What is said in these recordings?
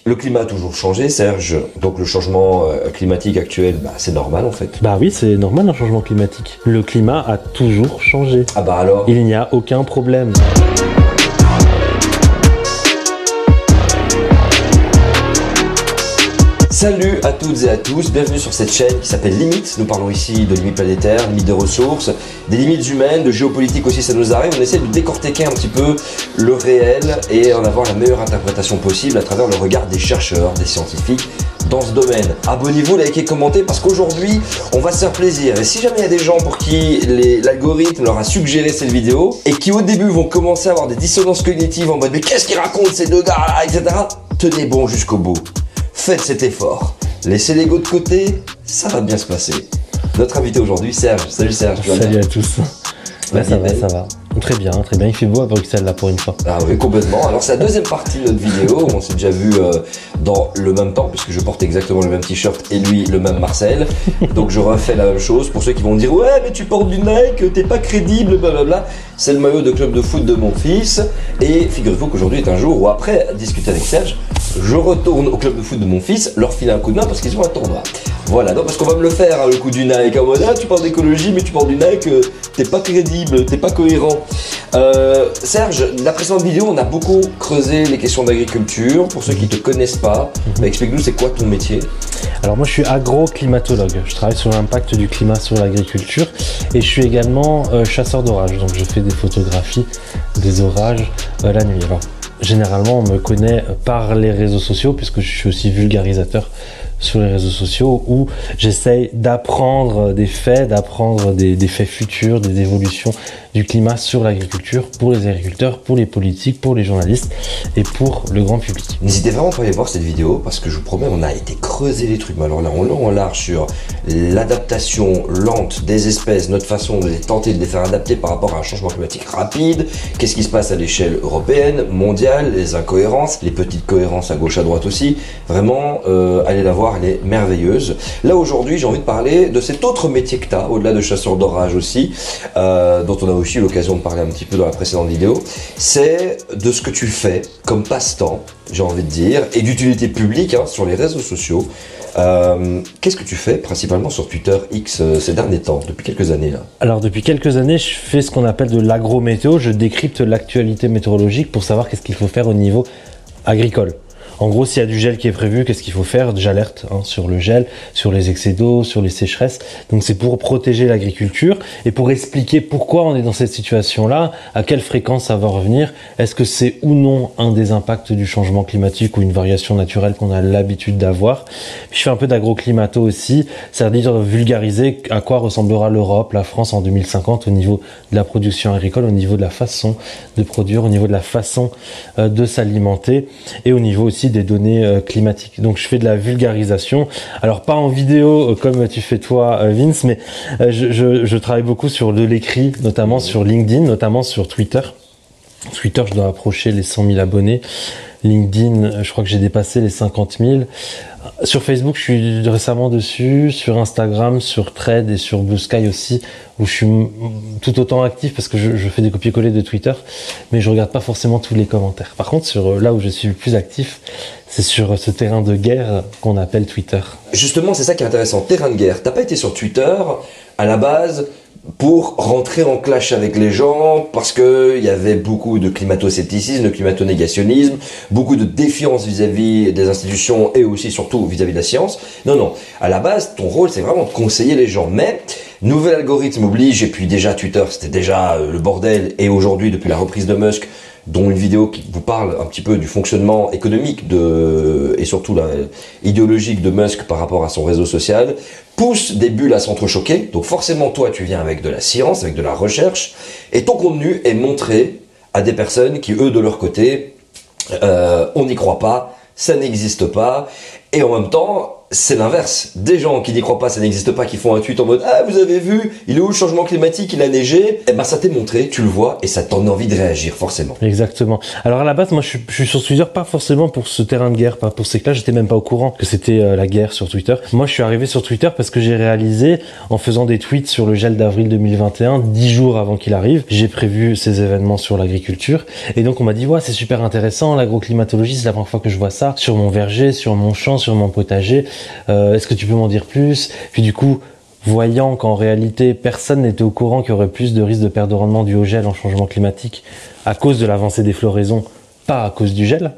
Le climat a toujours changé, Serge. Donc le changement climatique actuel, c'est normal en fait. Bah oui, c'est normal un changement climatique. Le climat a toujours changé. Ah bah alors? Il n'y a aucun problème. Salut à toutes et à tous, bienvenue sur cette chaîne qui s'appelle Limites. Nous parlons ici de limites planétaires, limites des ressources, des limites humaines, de géopolitique aussi, ça nous arrive. On essaie de décortiquer un petit peu le réel et en avoir la meilleure interprétation possible à travers le regard des chercheurs, des scientifiques dans ce domaine. Abonnez-vous, likez, commentez parce qu'aujourd'hui, on va se faire plaisir. Et si jamais il y a des gens pour qui l'algorithme leur a suggéré cette vidéo et qui au début vont commencer à avoir des dissonances cognitives en mode mais qu'est-ce qu'ils racontent ces deux gars là, etc. Tenez bon jusqu'au bout. Faites cet effort, laissez l'ego de côté, ça va bien se passer. Notre invité aujourd'hui, Serge. Salut Serge. Salut à tous. Ça va. Très bien. Il fait beau à Bruxelles là pour une fois. Ah oui, complètement. Alors c'est la deuxième partie de notre vidéo. On s'est déjà vu dans le même temps puisque je porte exactement le même t-shirt et lui le même Marcel. Donc je refais la même chose. Pour ceux qui vont dire ouais mais tu portes du Nike, t'es pas crédible, blablabla. C'est le maillot de club de foot de mon fils. Et figurez-vous qu'aujourd'hui est un jour où après discuter avec Serge, je retourne au club de foot de mon fils, leur filer un coup de main parce qu'ils ont un tournoi. Voilà, donc parce qu'on va me le faire hein, le coup du Nike. En mode ah tu parles d'écologie mais tu portes du Nike, t'es pas crédible, t'es pas cohérent. Serge, la précédente vidéo, on a beaucoup creusé les questions d'agriculture. Pour ceux qui ne te connaissent pas, explique-nous c'est quoi ton métier? Alors moi je suis agroclimatologue, je travaille sur l'impact du climat sur l'agriculture et je suis également chasseur d'orage, donc je fais des photographies des orages la nuit. Alors généralement on me connaît par les réseaux sociaux puisque je suis aussi vulgarisateur sur les réseaux sociaux où j'essaye d'apprendre des faits, d'apprendre des faits futurs, des évolutions du climat sur l'agriculture pour les agriculteurs, pour les politiques, pour les journalistes et pour le grand public. N'hésitez vraiment pas à aller voir cette vidéo parce que je vous promets, on a été creuser les trucs. Mais alors là, on long en large sur l'adaptation lente des espèces, notre façon de les tenter de les faire adapter par rapport à un changement climatique rapide. Qu'est-ce qui se passe à l'échelle européenne, mondiale, les incohérences, les petites cohérences à gauche, à droite aussi. Vraiment, allez la voir, elle est merveilleuse. Là aujourd'hui, j'ai envie de parler de cet autre métier que tu as, au-delà de chasseur d'orage aussi, dont on a aussi eu l'occasion de parler un petit peu dans la précédente vidéo, c'est de ce que tu fais comme passe-temps, j'ai envie de dire, et d'utilité publique hein, sur les réseaux sociaux. Qu'est-ce que tu fais principalement sur Twitter X ces derniers temps, depuis quelques années là? Alors depuis quelques années, je fais ce qu'on appelle de l'agrométéo, je décrypte l'actualité météorologique pour savoir qu'est-ce qu'il faut faire au niveau agricole. En gros, s'il y a du gel qui est prévu, qu'est-ce qu'il faut faire? J'alerte hein, sur le gel, sur les excès d'eau, sur les sécheresses. Donc c'est pour protéger l'agriculture et pour expliquer pourquoi on est dans cette situation-là, à quelle fréquence ça va revenir, est-ce que c'est ou non un des impacts du changement climatique ou une variation naturelle qu'on a l'habitude d'avoir. Puis je fais un peu d'agroclimato aussi, c'est-à-dire vulgariser à quoi ressemblera l'Europe, la France en 2050 au niveau de la production agricole, au niveau de la façon de produire, au niveau de la façon de s'alimenter et au niveau aussi des données climatiques. Donc je fais de la vulgarisation, alors pas en vidéo comme tu fais toi Vince, mais je travaille beaucoup sur de l'écrit, notamment sur LinkedIn, notamment sur Twitter. Twitter, je dois approcher les 100 000 abonnés. LinkedIn, je crois que j'ai dépassé les 50 000. Sur Facebook, je suis récemment dessus. Sur Instagram, sur Thread et sur Blue Sky aussi, où je suis tout autant actif parce que je fais des copier-coller de Twitter, mais je regarde pas forcément tous les commentaires. Par contre, sur là où je suis le plus actif, c'est sur ce terrain de guerre qu'on appelle Twitter. Justement, c'est ça qui est intéressant, terrain de guerre. T'as pas été sur Twitter à la base pour rentrer en clash avec les gens, parce que il y avait beaucoup de climato-scepticisme, de climato-négationnisme, beaucoup de défiance vis-à-vis des institutions et aussi surtout vis-à-vis de la science. Non, à la base, ton rôle, c'est vraiment de conseiller les gens. Mais, nouvel algorithme oblige, et puis déjà Twitter, c'était déjà le bordel, et aujourd'hui, depuis la reprise de Musk, dont une vidéo qui vous parle un petit peu du fonctionnement économique et surtout idéologique de Musk par rapport à son réseau social, pousse des bulles à s'entrechoquer. Donc forcément, toi, tu viens avec de la science, avec de la recherche, et ton contenu est montré à des personnes qui, eux, de leur côté, on n'y croit pas, ça n'existe pas, et en même temps, c'est l'inverse. Des gens qui n'y croient pas, ça n'existe pas, qui font un tweet en mode « Ah, vous avez vu, il est où le changement climatique, il a neigé ?» Eh ben, ça t'est montré, tu le vois, et ça te donne envie de réagir, forcément. Exactement. Alors à la base, moi je suis sur Twitter pas forcément pour ce terrain de guerre, pas pour ces clashs, j'étais même pas au courant que c'était la guerre sur Twitter. Moi je suis arrivé sur Twitter parce que j'ai réalisé, en faisant des tweets sur le gel d'avril 2021, 10 jours avant qu'il arrive, j'ai prévu ces événements sur l'agriculture, et donc on m'a dit « Ouais, c'est super intéressant, l'agroclimatologie, c'est la première fois que je vois ça, sur mon verger, sur mon champ, sur mon potager, est-ce que tu peux m'en dire plus ?» Puis du coup, voyant qu'en réalité, personne n'était au courant qu'il y aurait plus de risques de perte de rendement dû au gel en changement climatique à cause de l'avancée des floraisons, pas à cause du gel,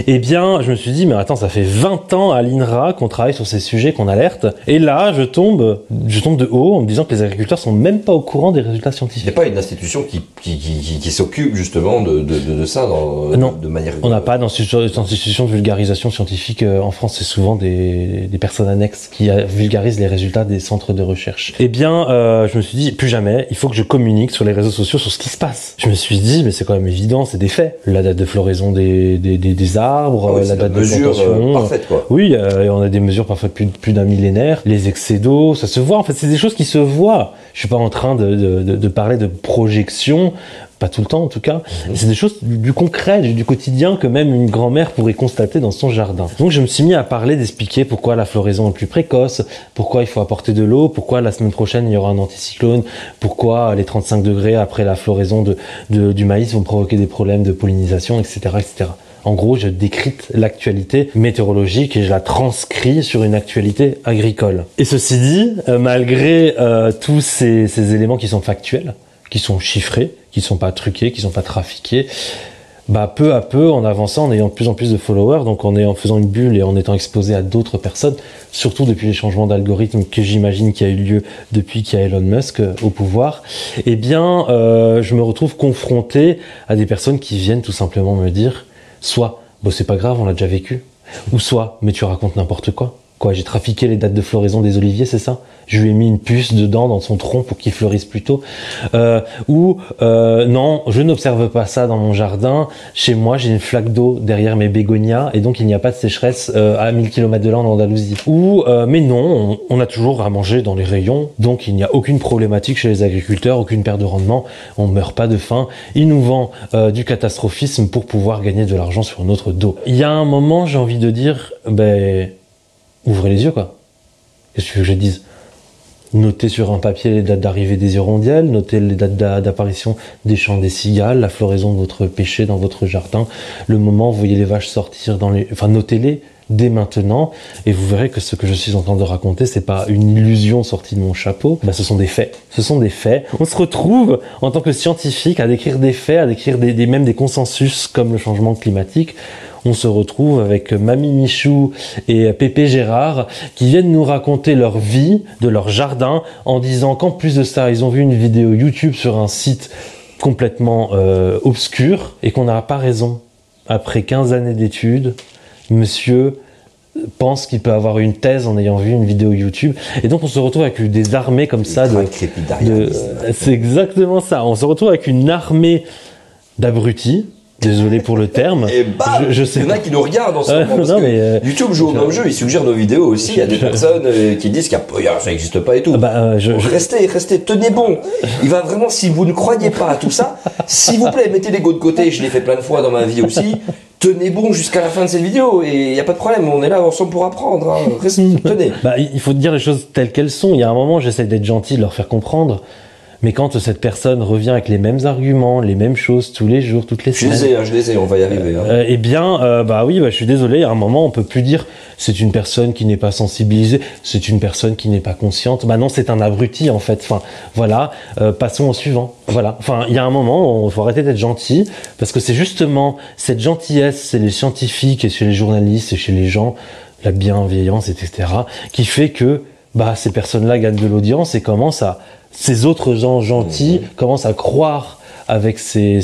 eh bien, je me suis dit, mais attends, ça fait 20 ans à l'INRA qu'on travaille sur ces sujets, qu'on alerte, et là, je tombe de haut en me disant que les agriculteurs sont même pas au courant des résultats scientifiques. Il n'y a pas une institution qui s'occupe justement de ça non, de manière... On n'a pas d'institution de vulgarisation scientifique en France, c'est souvent des personnes annexes qui vulgarisent les résultats des centres de recherche. Eh bien, je me suis dit, plus jamais, il faut que je communique sur les réseaux sociaux sur ce qui se passe. Je me suis dit, mais c'est quand même évident, c'est des faits. La date de floraison des arbres, la date de plantation. Parfaite, quoi. Oui, on a des mesures parfois plus d'un millénaire. Les excès d'eau, ça se voit. En fait, c'est des choses qui se voient. Je suis pas en train de parler de projection, pas tout le temps en tout cas. C'est des choses du concret, du quotidien que même une grand-mère pourrait constater dans son jardin. Donc je me suis mis à parler, d'expliquer pourquoi la floraison est plus précoce, pourquoi il faut apporter de l'eau, pourquoi la semaine prochaine il y aura un anticyclone, pourquoi les 35 degrés après la floraison du maïs vont provoquer des problèmes de pollinisation, etc., etc. En gros, je décrypte l'actualité météorologique et je la transcris sur une actualité agricole. Et ceci dit, malgré tous ces éléments qui sont factuels, qui sont chiffrés, qui sont pas truqués, qui sont pas trafiqués, bah peu à peu, en avançant, en ayant de plus en plus de followers, donc en faisant une bulle et en étant exposé à d'autres personnes, surtout depuis les changements d'algorithme que j'imagine qu'il y a eu lieu depuis qu'il y a Elon Musk au pouvoir, eh bien, je me retrouve confronté à des personnes qui viennent tout simplement me dire soit, bon c'est pas grave, on l'a déjà vécu, ou soit, mais tu racontes n'importe quoi. Quoi, j'ai trafiqué les dates de floraison des oliviers, c'est ça? Je lui ai mis une puce dedans dans son tronc pour qu'il fleurisse plus tôt. Non, je n'observe pas ça dans mon jardin. Chez moi, j'ai une flaque d'eau derrière mes bégonias et donc il n'y a pas de sécheresse à 1000 km de là en Andalousie. Mais non, on a toujours à manger dans les rayons, donc il n'y a aucune problématique chez les agriculteurs, aucune perte de rendement, on ne meurt pas de faim. Ils nous vendent du catastrophisme pour pouvoir gagner de l'argent sur notre dos. Il y a un moment, j'ai envie de dire, ouvrez les yeux, quoi. Qu'est-ce que tu veux que je dise? Notez sur un papier les dates d'arrivée des hirondelles, notez les dates d'apparition des chants des cigales, la floraison de votre pêcher dans votre jardin, le moment où vous voyez les vaches sortir notez-les dès maintenant, et vous verrez que ce que je suis en train de raconter, c'est pas une illusion sortie de mon chapeau, ce sont des faits. Ce sont des faits. On se retrouve, en tant que scientifique, à décrire des faits, à décrire même des consensus comme le changement climatique. On se retrouve avec Mamie Michou et Pépé Gérard qui viennent nous raconter leur vie, de leur jardin, en disant qu'en plus de ça, ils ont vu une vidéo YouTube sur un site complètement obscur et qu'on n'a pas raison. Après 15 années d'études, monsieur pense qu'il peut avoir une thèse en ayant vu une vidéo YouTube. Et donc on se retrouve avec des armées comme ça c'est exactement ça. On se retrouve avec une armée d'abrutis. Désolé pour le terme. Et je sais. Il y en a qui nous regardent en ce moment. Parce que YouTube joue au même jeu, il suggère nos vidéos aussi. Il y a des personnes qui disent ça n'existe pas et tout. Restez, tenez bon. Il va vraiment, si vous ne croyez pas à tout ça, s'il vous plaît, mettez l'ego de côté. Je l'ai fait plein de fois dans ma vie aussi. Tenez bon jusqu'à la fin de cette vidéo et il n'y a pas de problème. On est là ensemble pour apprendre. Hein. Tenez. Il faut dire les choses telles qu'elles sont. Il y a un moment, j'essaie d'être gentil, de leur faire comprendre. Mais quand cette personne revient avec les mêmes arguments, les mêmes choses tous les jours, toutes les semaines... Je les ai, on va y arriver. Je suis désolé, à un moment, on peut plus dire c'est une personne qui n'est pas sensibilisée, c'est une personne qui n'est pas consciente. Non, c'est un abruti, en fait. Enfin, voilà, passons au suivant. Voilà. Enfin, il y a un moment, il faut arrêter d'être gentil, parce que c'est justement cette gentillesse, c'est les scientifiques et chez les journalistes et chez les gens, la bienveillance, etc., qui fait que, ces personnes-là gagnent de l'audience et commencent ces autres gens gentils commencent à croire avec ces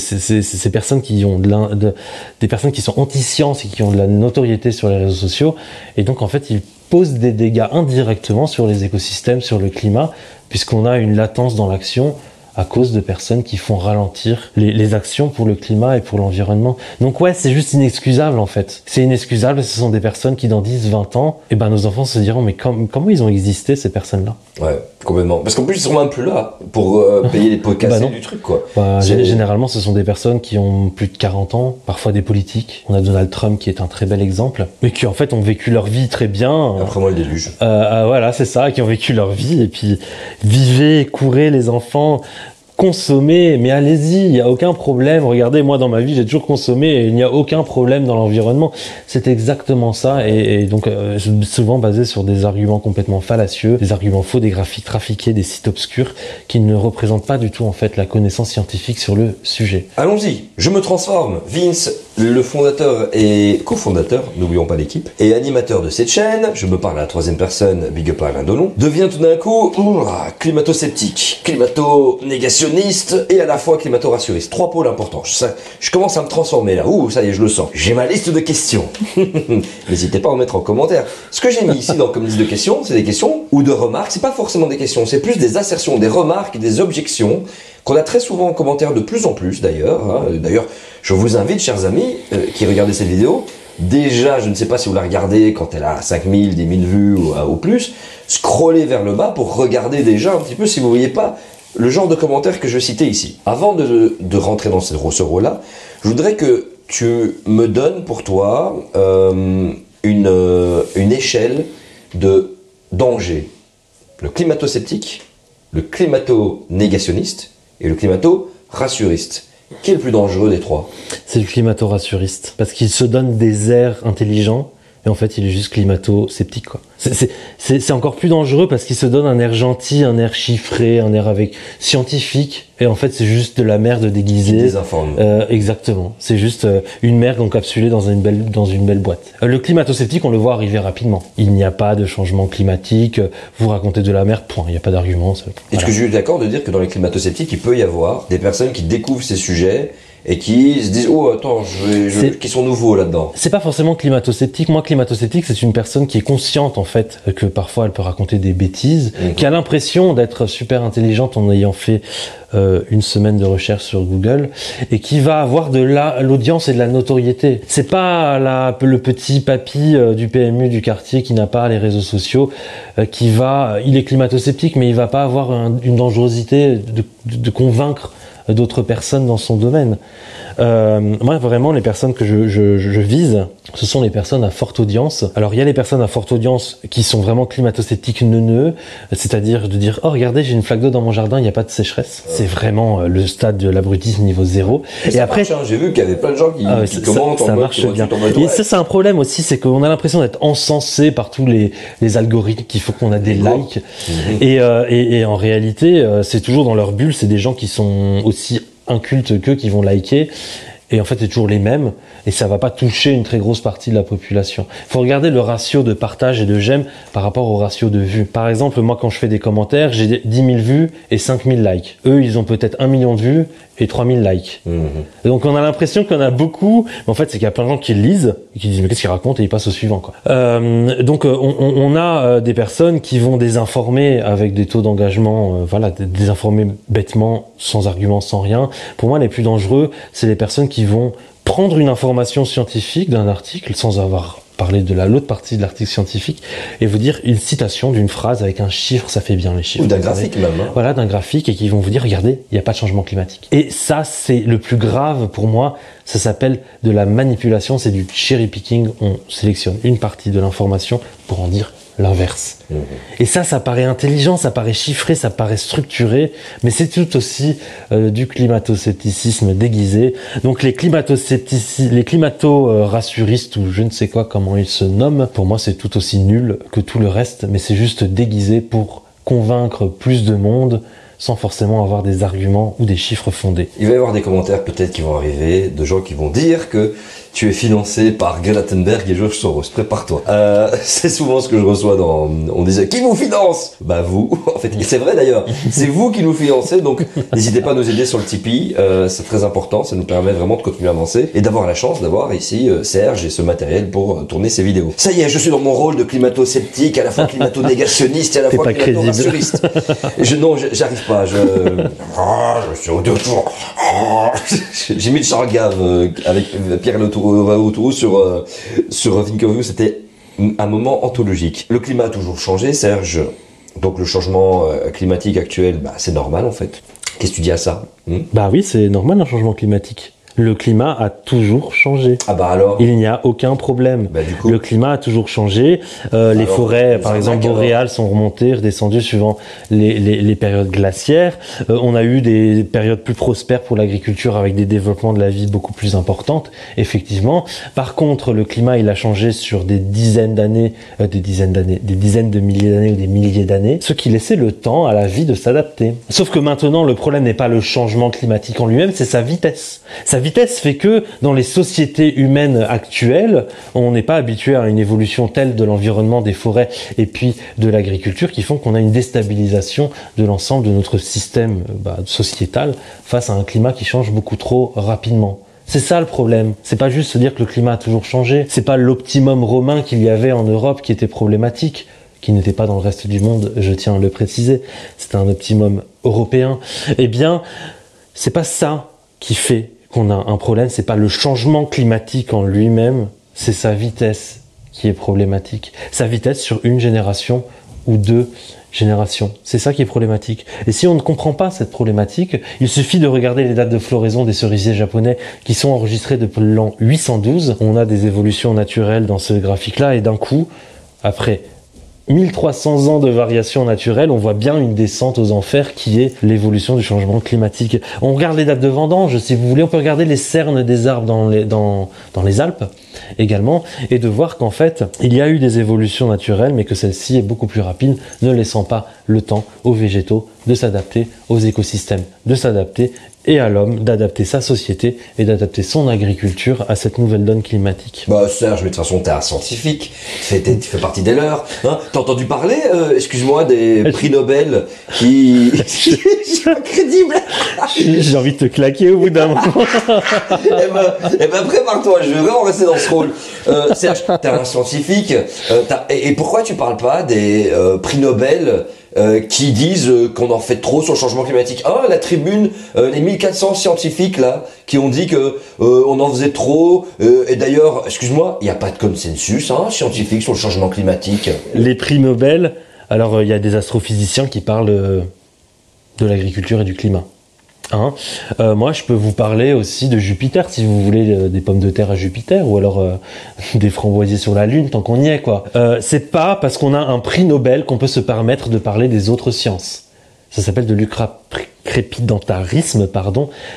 personnes qui ont des personnes qui sont anti-science et qui ont de la notoriété sur les réseaux sociaux. Et donc, en fait, ils posent des dégâts indirectement sur les écosystèmes, sur le climat, puisqu'on a une latence dans l'action à cause de personnes qui font ralentir les actions pour le climat et pour l'environnement. Donc ouais, c'est juste inexcusable en fait. C'est inexcusable, ce sont des personnes qui dans 10, 20 ans, et ben nos enfants se diront mais comment ils ont existé ces personnes-là? Ouais, complètement. Parce qu'en plus ils sont même plus là pour payer les pots cassés du truc quoi. Généralement ce sont des personnes qui ont plus de 40 ans, parfois des politiques. On a Donald Trump qui est un très bel exemple, mais qui en fait ont vécu leur vie très bien. Après moi le déluge. Voilà, c'est ça, qui ont vécu leur vie et puis vivez, courez les enfants. Consommer, mais allez-y, il n'y a aucun problème. Regardez, moi dans ma vie, j'ai toujours consommé et il n'y a aucun problème dans l'environnement. C'est exactement ça et donc souvent basé sur des arguments complètement fallacieux, des arguments faux, des graphiques trafiqués, des sites obscurs qui ne représentent pas du tout en fait la connaissance scientifique sur le sujet. Allons-y, je me transforme. Vince, le fondateur et cofondateur, n'oublions pas l'équipe, et animateur de cette chaîne, je me parle à la troisième personne, big up à Alain Delon, devient tout d'un coup climato-sceptique, climato-négationniste et à la fois climato-rassuriste. 3 pôles importants. Je commence à me transformer là. Ça y est, je le sens. J'ai ma liste de questions. N'hésitez pas à en mettre en commentaire. Ce que j'ai mis ici comme liste de questions, c'est des questions ou de remarques. C'est pas forcément des questions, c'est plus des assertions, des remarques et des objections qu'on a très souvent en commentaire de plus en plus d'ailleurs. D'ailleurs, je vous invite, chers amis, qui regardez cette vidéo, déjà, je ne sais pas si vous la regardez quand elle a 5000, 10 000 vues ou plus, scrollez vers le bas pour regarder déjà un petit peu si vous voyez pas le genre de commentaires que je citais ici. Avant de rentrer dans ce rôle-là, je voudrais que tu me donnes pour toi une échelle de danger. Le climato-sceptique, le climato-négationniste et le climato-rassuriste. Qui est le plus dangereux des 3? C'est le climato-rassuriste, parce qu'il se donne des airs intelligents, et en fait il est juste climato-sceptique quoi. C'est encore plus dangereux parce qu'il se donne un air gentil, un air chiffré, un air avec scientifique, et en fait c'est juste de la merde déguisée. Il désinforme. Exactement, c'est juste une merde encapsulée dans une belle boîte. Le climato-sceptique, on le voit arriver rapidement. Il n'y a pas de changement climatique, vous racontez de la merde, point, il n'y a pas d'argument. Voilà. Est-ce que je suis d'accord de dire que dans les climato-sceptiques, il peut y avoir des personnes qui découvrent ces sujets et qui se disent qui sont nouveaux là-dedans? C'est pas forcément climato-sceptique. Moi, climato-sceptique, c'est une personne qui est consciente en fait que parfois elle peut raconter des bêtises, qui a l'impression d'être super intelligente en ayant fait une semaine de recherche sur Google, et qui va avoir de l'audience et de la notoriété. C'est pas le petit papy du PMU du quartier qui n'a pas les réseaux sociaux, il est climato-sceptique, mais il va pas avoir une dangerosité de convaincre d'autres personnes dans son domaine. Moi, vraiment, les personnes que je vise, ce sont les personnes à forte audience. Alors, il y a les personnes à forte audience qui sont vraiment climato-sceptiques neuneux, c'est-à-dire de dire « Oh, regardez, j'ai une flaque d'eau dans mon jardin, il n'y a pas de sécheresse. » C'est vraiment le stade de l'abrutisme niveau 0. Et après, j'ai vu qu'il y avait plein de gens qui commentent ça marche bien. Et ça, c'est un problème aussi, c'est qu'on a l'impression d'être encensé par tous les algorithmes qu'il faut qu'on a des likes. Et en réalité, c'est toujours dans leur bulle, c'est des gens qui sont aussi incultes qu'eux qui vont liker, et en fait c'est toujours les mêmes, et ça va pas toucher une très grosse partie de la population. Il faut regarder le ratio de partage et de j'aime par rapport au ratio de vues. Par exemple, moi quand je fais des commentaires, j'ai 10 000 vues et 5 000 likes. Eux, ils ont peut-être 1 million de vues et 3 000 likes. Et donc on a l'impression qu'il y en a beaucoup, mais en fait c'est qu'il y a plein de gens qui le lisent et qui disent mais qu'est-ce qu'il raconte, et ils passent au suivant quoi. Donc on a des personnes qui vont désinformer avec des taux d'engagement, désinformer bêtement, sans argument, sans rien. Pour moi, les plus dangereux, c'est les personnes qui vont prendre une information scientifique d'un article sans avoir parlé de l'autre partie de l'article scientifique et vous dire une citation d'une phrase avec un chiffre, ça fait bien les chiffres. Ou d'un graphique même. Voilà, d'un graphique, et qui vont vous dire regardez, il n'y a pas de changement climatique. Et ça, c'est le plus grave pour moi. Ça s'appelle de la manipulation, c'est du cherry picking. On sélectionne une partie de l'information pour en dire l'inverse. Et ça paraît intelligent, ça paraît chiffré, ça paraît structuré, mais c'est tout aussi du climato-scepticisme déguisé. Donc les climato-rassuristes, ou je ne sais quoi comment ils se nomment, pour moi c'est tout aussi nul que tout le reste, mais c'est juste déguisé pour convaincre plus de monde sans forcément avoir des arguments ou des chiffres fondés. Il va y avoir des commentaires peut-être qui vont arriver de gens qui vont dire que tu es financé par Greta Thunberg et George Soros, prépare-toi. C'est souvent ce que je reçois on disait, qui vous finance? Bah vous, en fait, c'est vrai d'ailleurs, c'est vous qui nous financez, donc n'hésitez pas à nous aider sur le Tipeee, c'est très important, ça nous permet vraiment de continuer à avancer et d'avoir la chance d'avoir ici Serge et ce matériel pour tourner ces vidéos. Ça y est, je suis dans mon rôle de climato-sceptique, à la fois climato-négationniste et à la fois climato-rassuriste. Non, j'arrive pas, je suis au detour. J'ai mis le Chargave avec Pierre Autour sur Think of You, c'était un moment anthologique. Le climat a toujours changé, Serge. Donc le changement climatique actuel, bah, c'est normal en fait. Qu'est-ce que tu dis à ça? Bah oui, c'est normal un changement climatique. Le climat a toujours changé. Ah bah alors? Il n'y a aucun problème. Bah, du coup, le climat a toujours changé. Les forêts, par exemple, boréales sont remontées, redescendues suivant les périodes glaciaires. On a eu des périodes plus prospères pour l'agriculture avec des développements de la vie beaucoup plus importantes, effectivement. Par contre, le climat, il a changé sur des dizaines de milliers d'années ou des milliers d'années, ce qui laissait le temps à la vie de s'adapter. Sauf que maintenant, le problème n'est pas le changement climatique en lui-même, c'est sa vitesse. Sa vitesse fait que dans les sociétés humaines actuelles, on n'est pas habitué à une évolution telle de l'environnement, des forêts et puis de l'agriculture qui font qu'on a une déstabilisation de l'ensemble de notre système sociétal face à un climat qui change beaucoup trop rapidement. C'est ça le problème. C'est pas juste se dire que le climat a toujours changé. C'est pas l'optimum romain qu'il y avait en Europe qui était problématique, qui n'était pas dans le reste du monde, je tiens à le préciser. C'était un optimum européen. Eh bien, c'est pas ça qui fait qu'on a un problème, c'est pas le changement climatique en lui-même, c'est sa vitesse qui est problématique. Sa vitesse sur une génération ou 2 générations. C'est ça qui est problématique. Et si on ne comprend pas cette problématique, il suffit de regarder les dates de floraison des cerisiers japonais qui sont enregistrées depuis l'an 812. On a des évolutions naturelles dans ce graphique-là et d'un coup, après 1300 ans de variation naturelle, on voit bien une descente aux enfers qui est l'évolution du changement climatique. On regarde les dates de vendange, si vous voulez, on peut regarder les cernes des arbres dans les Alpes également, et de voir qu'en fait, il y a eu des évolutions naturelles, mais que celle-ci est beaucoup plus rapide, ne laissant pas le temps aux végétaux de s'adapter, aux écosystèmes de s'adapter, et à l'homme d'adapter sa société et d'adapter son agriculture à cette nouvelle donne climatique. Bah Serge, mais de toute façon t'es un scientifique, tu fais partie des leurs. Hein, t'as entendu parler, excuse-moi, des prix Nobel qui... Je suis pas crédible. J'ai envie de te claquer au bout d'un moment. Eh ben prépare-toi, je vais vraiment rester dans ce rôle. Serge, t'es un scientifique, et pourquoi tu parles pas des prix Nobel qui disent qu'on en fait trop sur le changement climatique? La tribune, les 1400 scientifiques là, qui ont dit que on en faisait trop, et d'ailleurs, excuse-moi, il n'y a pas de consensus scientifique sur le changement climatique. Les prix Nobel, alors il y a des astrophysiciens qui parlent de l'agriculture et du climat. Moi, je peux vous parler aussi de Jupiter, si vous voulez, des pommes de terre à Jupiter, ou alors des framboisiers sur la Lune, tant qu'on y est, quoi. C'est pas parce qu'on a un prix Nobel qu'on peut se permettre de parler des autres sciences. Ça s'appelle de l'ucraprépidantarisme,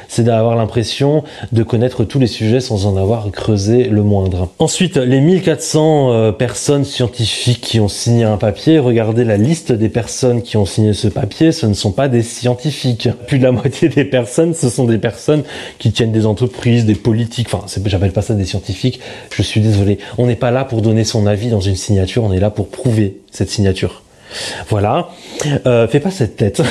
c'est d'avoir l'impression de connaître tous les sujets sans en avoir creusé le moindre. Ensuite, les 1400 personnes scientifiques qui ont signé un papier, regardez la liste des personnes qui ont signé ce papier, ce ne sont pas des scientifiques. Plus de la moitié des personnes, ce sont des personnes qui tiennent des entreprises, des politiques, j'appelle pas ça des scientifiques, je suis désolé. On n'est pas là pour donner son avis dans une signature, on est là pour prouver cette signature. Voilà. Fais pas cette tête.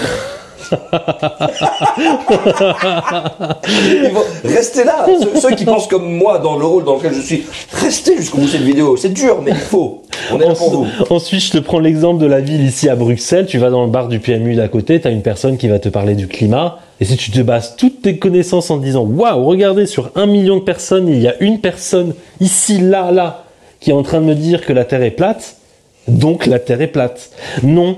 Restez là. Ceux qui pensent comme moi dans le rôle dans lequel je suis, restez jusqu'au bout de cette vidéo. C'est dur, mais il faut. On est là pour vous. Ensuite, je te prends l'exemple de la ville ici à Bruxelles. Tu vas dans le bar du PMU d'à côté, tu as une personne qui va te parler du climat. Et si tu te bases toutes tes connaissances en disant « Waouh, regardez, sur 1 million de personnes, il y a une personne ici, là, qui est en train de me dire que la Terre est plate », donc la Terre est plate. Non,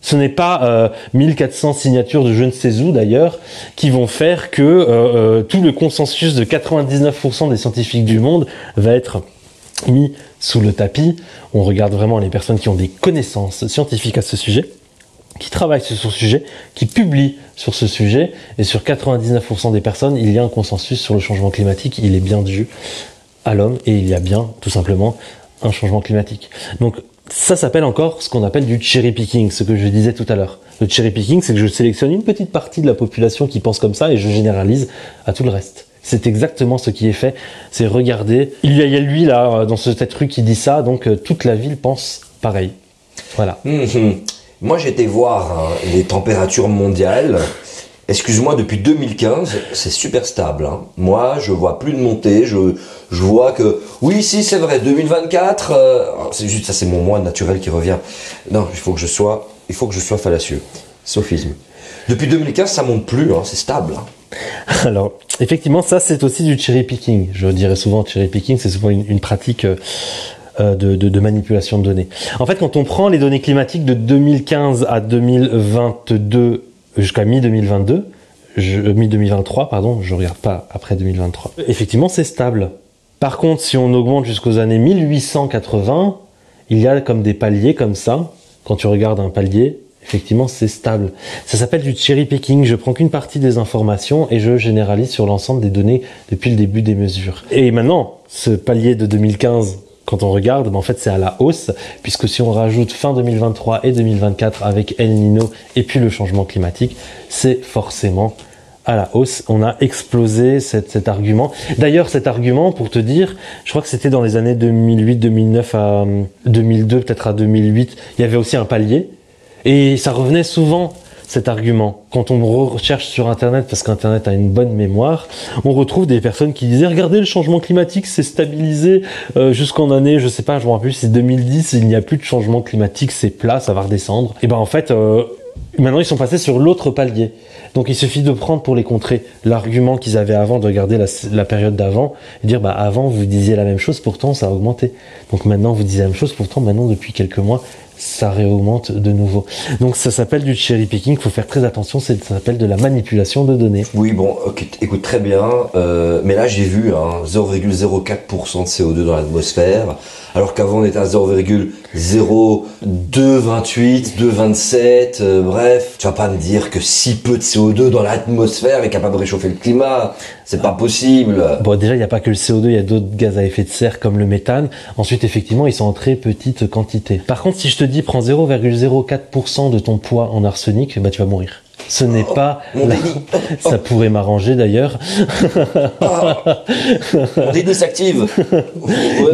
ce n'est pas 1400 signatures de je ne sais où d'ailleurs qui vont faire que tout le consensus de 99% des scientifiques du monde va être mis sous le tapis. On regarde vraiment les personnes qui ont des connaissances scientifiques à ce sujet, qui travaillent sur ce sujet, qui publient sur ce sujet, et sur 99% des personnes, il y a un consensus sur le changement climatique, il est bien dû à l'homme, et il y a bien, tout simplement, un changement climatique. Donc, ça s'appelle encore ce qu'on appelle du cherry picking, ce que je disais tout à l'heure. Le cherry picking, c'est que je sélectionne une petite partie de la population qui pense comme ça et je généralise à tout le reste. C'est exactement ce qui est fait. C'est regarder. Il y a lui là, dans cette rue qui dit ça, donc toute la ville pense pareil. Voilà. Moi, j'ai été voir les températures mondiales. Excuse-moi, depuis 2015, c'est super stable. Moi, je vois plus de montée. Je vois que, oui, si, c'est vrai, 2024, c'est juste, ça c'est mon moi naturel qui revient. Non, il faut que je sois fallacieux. Sophisme. Depuis 2015, ça monte plus, c'est stable. Alors, effectivement, ça c'est aussi du cherry picking. Je dirais souvent cherry picking, c'est souvent une pratique de manipulation de données. En fait, quand on prend les données climatiques de 2015 à 2022 jusqu'à mi-2022, mi-2023, pardon, je regarde pas après 2023. Effectivement, c'est stable. Par contre, si on augmente jusqu'aux années 1880, il y a comme des paliers comme ça. Quand tu regardes un palier, effectivement, c'est stable. Ça s'appelle du cherry picking. Je prends qu'une partie des informations et je généralise sur l'ensemble des données depuis le début des mesures. Et maintenant, ce palier de 2015, quand on regarde, en fait, c'est à la hausse, puisque si on rajoute fin 2023 et 2024 avec El Niño et puis le changement climatique, c'est forcément à la hausse. On a explosé cet argument. D'ailleurs, cet argument, pour te dire, je crois que c'était dans les années 2008, 2009 à 2002, peut-être à 2008, il y avait aussi un palier. Et ça revenait souvent, cet argument. Quand on recherche sur Internet, parce qu'Internet a une bonne mémoire, on retrouve des personnes qui disaient « Regardez, le changement climatique s'est stabilisé jusqu'en année, je sais pas, je me rappelle plus, c'est 2010, il n'y a plus de changement climatique, c'est plat, ça va redescendre. » Et ben en fait, maintenant ils sont passés sur l'autre palier. Donc il suffit de prendre pour les contrer l'argument qu'ils avaient avant, de regarder la période d'avant, et dire bah avant vous disiez la même chose, pourtant ça a augmenté. Donc maintenant vous disiez la même chose, pourtant maintenant depuis quelques mois, ça réaugmente de nouveau. Donc ça s'appelle du cherry picking, il faut faire très attention, ça s'appelle de la manipulation de données. Oui, bon, okay, écoute, très bien, mais là j'ai vu 0,04% de CO2 dans l'atmosphère, alors qu'avant on était à 0,0228, 227, bref. Tu vas pas me dire que si peu de CO2 dans l'atmosphère est capable de réchauffer le climat, c'est pas possible. Bon, déjà il n'y a pas que le CO2, il y a d'autres gaz à effet de serre comme le méthane. Ensuite, effectivement, ils sont en très petite quantité. Par contre, si je te dis prends 0,04% de ton poids en arsenic, bah tu vas mourir. Ce n'est pas... Ça pourrait m'arranger d'ailleurs. Mon déni s'active. Ouais,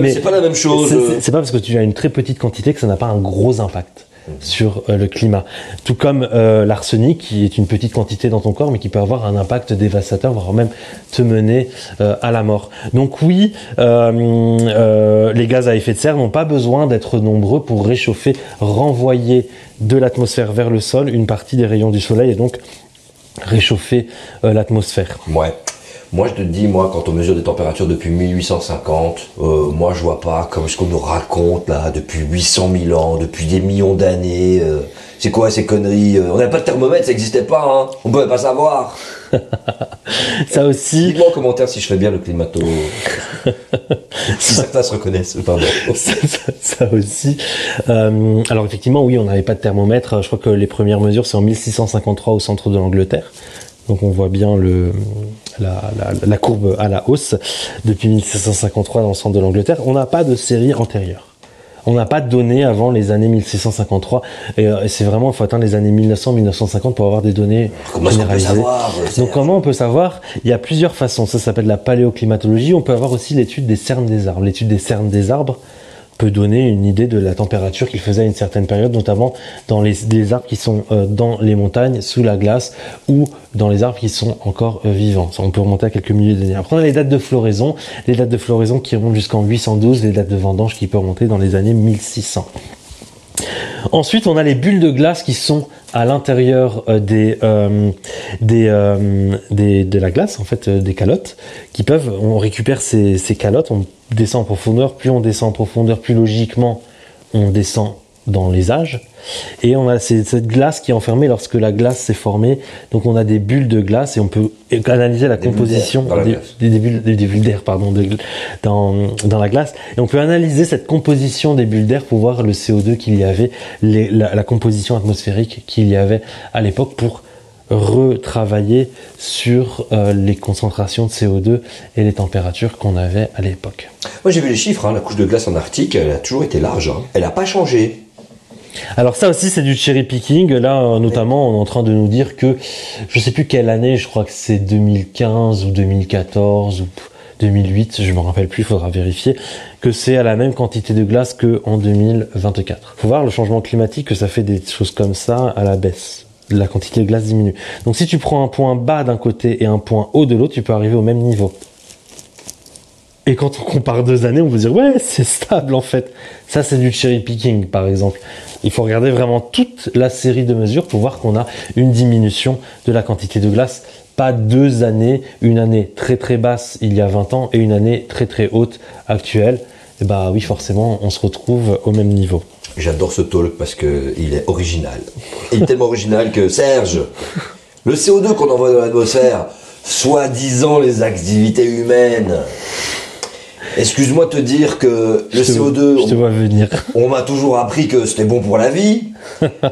mais c'est pas la même chose. C'est pas parce que tu as une très petite quantité que ça n'a pas un gros impact sur le climat. Tout comme l'arsenic, qui est une petite quantité dans ton corps, mais qui peut avoir un impact dévastateur, voire même te mener à la mort. Donc oui, les gaz à effet de serre n'ont pas besoin d'être nombreux pour réchauffer, renvoyer de l'atmosphère vers le sol une partie des rayons du soleil et donc réchauffer l'atmosphère. Ouais. Moi, je te dis, quand on mesure des températures depuis 1850, moi, je vois pas comme ce qu'on nous raconte là depuis 800 000 ans, depuis des millions d'années. C'est quoi ces conneries? On n'avait pas de thermomètre, ça n'existait pas, on pouvait pas savoir. Ça aussi. Dis-moi en commentaire si je fais bien le climato. Si certains se reconnaissent, pardon. Ça aussi. Alors effectivement, oui, on n'avait pas de thermomètre. Je crois que les premières mesures, c'est en 1653 au centre de l'Angleterre. Donc on voit bien la courbe à la hausse depuis 1653 dans le centre de l'Angleterre. On n'a pas de série antérieure. On n'a pas de données avant les années 1653. Et c'est vraiment, il faut atteindre les années 1900-1950 pour avoir des données généralisées. Donc comment on peut savoir? Il y a plusieurs façons. Ça s'appelle la paléoclimatologie. On peut avoir aussi l'étude des cernes des arbres. L'étude des cernes des arbres peut donner une idée de la température qu'il faisait à une certaine période, notamment dans les arbres qui sont dans les montagnes, sous la glace, ou dans les arbres qui sont encore vivants. Ça, on peut remonter à quelques milliers d'années. Après, on a les dates de floraison qui remontent jusqu'en 812, les dates de vendange qui peuvent remonter dans les années 1600. Ensuite, on a les bulles de glace qui sont à l'intérieur de la glace, en fait, des calottes, on récupère ces calottes, on descend en profondeur, plus on descend en profondeur, plus logiquement on descend dans les âges, et on a cette glace qui est enfermée lorsque la glace s'est formée. Donc on a des bulles de glace et on peut analyser la composition des bulles d'air dans la glace, et on peut analyser cette composition des bulles d'air pour voir le CO2 qu'il y avait, la composition atmosphérique qu'il y avait à l'époque, pour retravailler sur les concentrations de CO2 et les températures qu'on avait à l'époque. Moi j'ai vu les chiffres, la couche de glace en Arctique, elle a toujours été large, elle n'a pas changé. Alors ça aussi c'est du cherry picking. Là notamment on est en train de nous dire que je sais plus quelle année, je crois que c'est 2015 ou 2014 ou 2008, je me rappelle plus, il faudra vérifier, que c'est à la même quantité de glace que en 2024. Faut voir le changement climatique que ça fait des choses comme ça à la baisse. La quantité de glace diminue. Donc si tu prends un point bas d'un côté et un point haut de l'autre, tu peux arriver au même niveau. Et quand on compare 2 années, on peut dire ouais, c'est stable en fait. Ça c'est du cherry picking par exemple. Il faut regarder vraiment toute la série de mesures pour voir qu'on a une diminution de la quantité de glace. Pas 2 années, une année très très basse il y a 20 ans et une année très très haute actuelle. Et bah oui, forcément, on se retrouve au même niveau. J'adore ce talk parce que il est original. Il est tellement original que Serge, le CO2 qu'on envoie dans l'atmosphère, soi-disant les activités humaines. Excuse-moi de te dire que le CO2, je te vois venir. On m'a toujours appris que c'était bon pour la vie,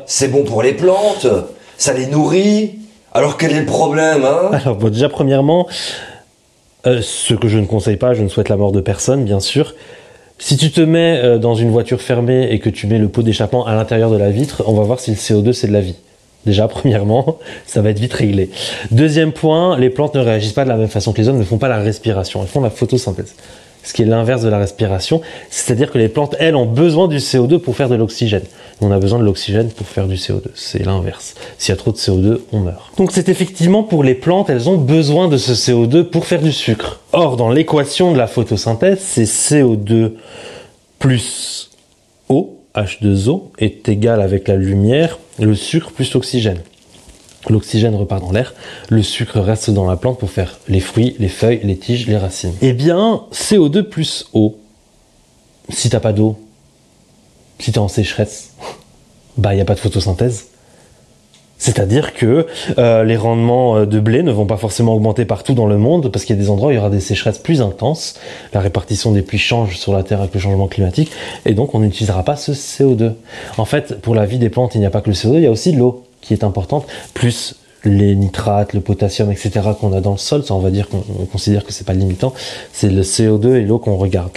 c'est bon pour les plantes, ça les nourrit. Alors quel est le problème, hein? Alors bon, déjà premièrement, ce que je ne conseille pas, je ne souhaite la mort de personne, bien sûr. Si tu te mets dans une voiture fermée et que tu mets le pot d'échappement à l'intérieur de la vitre, on va voir si le CO2 c'est de la vie. Déjà, premièrement, ça va être vite réglé. Deuxième point, les plantes ne réagissent pas de la même façon que les hommes, ne font pas la respiration, elles font la photosynthèse. Ce qui est l'inverse de la respiration, c'est-à-dire que les plantes, elles, ont besoin du CO2 pour faire de l'oxygène. On a besoin de l'oxygène pour faire du CO2, c'est l'inverse. S'il y a trop de CO2, on meurt. Donc c'est effectivement pour les plantes, elles ont besoin de ce CO2 pour faire du sucre. Or, dans l'équation de la photosynthèse, c'est CO2 plus eau, H2O, est égal avec la lumière, le sucre plus l'oxygène. L'oxygène repart dans l'air, le sucre reste dans la plante pour faire les fruits, les feuilles, les tiges, les racines. Eh bien, CO2 plus eau, si t'as pas d'eau, si t'es en sécheresse, bah il n'y a pas de photosynthèse. C'est-à-dire que les rendements de blé ne vont pas forcément augmenter partout dans le monde parce qu'il y a des endroits où il y aura des sécheresses plus intenses. La répartition des pluies change sur la Terre avec le changement climatique et donc on n'utilisera pas ce CO2. En fait, pour la vie des plantes, il n'y a pas que le CO2, il y a aussi l'eau qui est importante, plus les nitrates, le potassium, etc. qu'on a dans le sol. Ça, on va dire qu'on considère que c'est pas limitant. C'est le CO2 et l'eau qu'on regarde.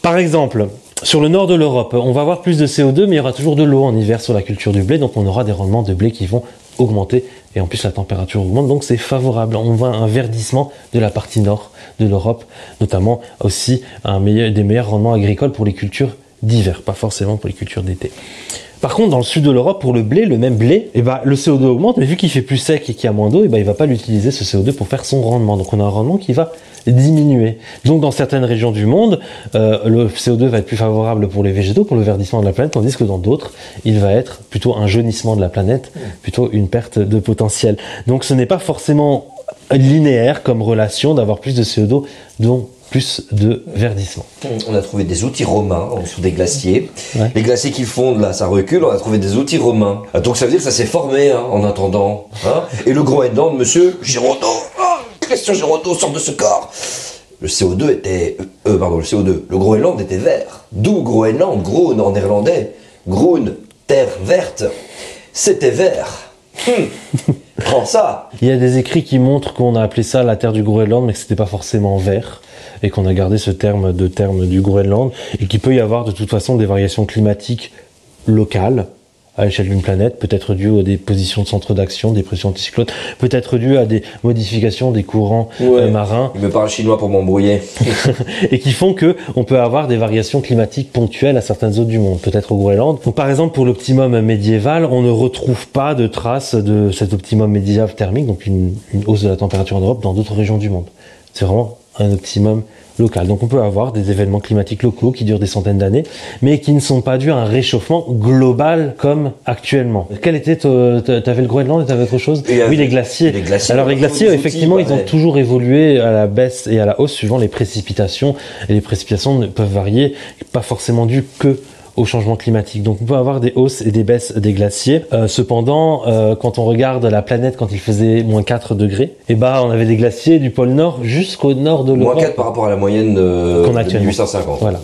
Par exemple, sur le nord de l'Europe, on va avoir plus de CO2, mais il y aura toujours de l'eau en hiver sur la culture du blé, donc on aura des rendements de blé qui vont augmenter, et en plus la température augmente, donc c'est favorable. On voit un verdissement de la partie nord de l'Europe, notamment aussi des meilleurs rendements agricoles pour les cultures d'hiver, pas forcément pour les cultures d'été. Par contre, dans le sud de l'Europe, pour le blé, le même blé, le CO2 augmente, mais vu qu'il fait plus sec et qu'il y a moins d'eau, il va pas l'utiliser ce CO2 pour faire son rendement. Donc on a un rendement qui va diminuer. Donc dans certaines régions du monde, le CO2 va être plus favorable pour les végétaux, pour le verdissement de la planète, tandis que dans d'autres, il va être plutôt un jaunissement de la planète, plutôt une perte de potentiel. Donc ce n'est pas forcément linéaire comme relation d'avoir plus de CO2, dont plus de verdissement. On a trouvé des outils romains en dessous des glaciers. Ouais. Les glaciers qui fondent, là, ça recule. On a trouvé des outils romains. Donc ça veut dire que ça s'est formé en attendant. Hein. Et le Groenland, monsieur Giraudeau, Christian Giraudeau sort de ce corps. Le CO2 était... le CO2. Le Groenland était vert. D'où Groenland, Groen en néerlandais. Groen, terre verte. C'était vert. Prends ça. Il y a des écrits qui montrent qu'on a appelé ça la terre du Groenland, mais que c'était pas forcément vert. Et qu'on a gardé ce terme du Groenland, et qu'il peut y avoir de toute façon des variations climatiques locales à l'échelle d'une planète, peut-être dû à des positions de centre d'action, des pressions anticyclones, peut-être dû à des modifications des courants marins. Il me parle chinois pour m'embrouiller. Et qui font que on peut avoir des variations climatiques ponctuelles à certaines zones du monde, peut-être au Groenland. Donc par exemple pour l'optimum médiéval, on ne retrouve pas de traces de cet optimum médiéval thermique, donc une hausse de la température en Europe dans d'autres régions du monde. C'est vraiment un optimum local. Donc on peut avoir des événements climatiques locaux qui durent des centaines d'années, mais qui ne sont pas dus à un réchauffement global comme actuellement. Quel était t'avais le Groenland et t'avais autre chose? Oui, les glaciers. Alors les glaciers, effectivement, ils ont toujours évolué à la baisse et à la hausse suivant les précipitations. Et les précipitations peuvent varier, pas forcément dues que au changement climatique. Donc on peut avoir des hausses et des baisses des glaciers. Cependant, quand on regarde la planète quand il faisait moins 4 degrés, on avait des glaciers du pôle Nord jusqu'au nord de l'Europe. Moins 4 par rapport à la moyenne qu'on a de 1850. Voilà.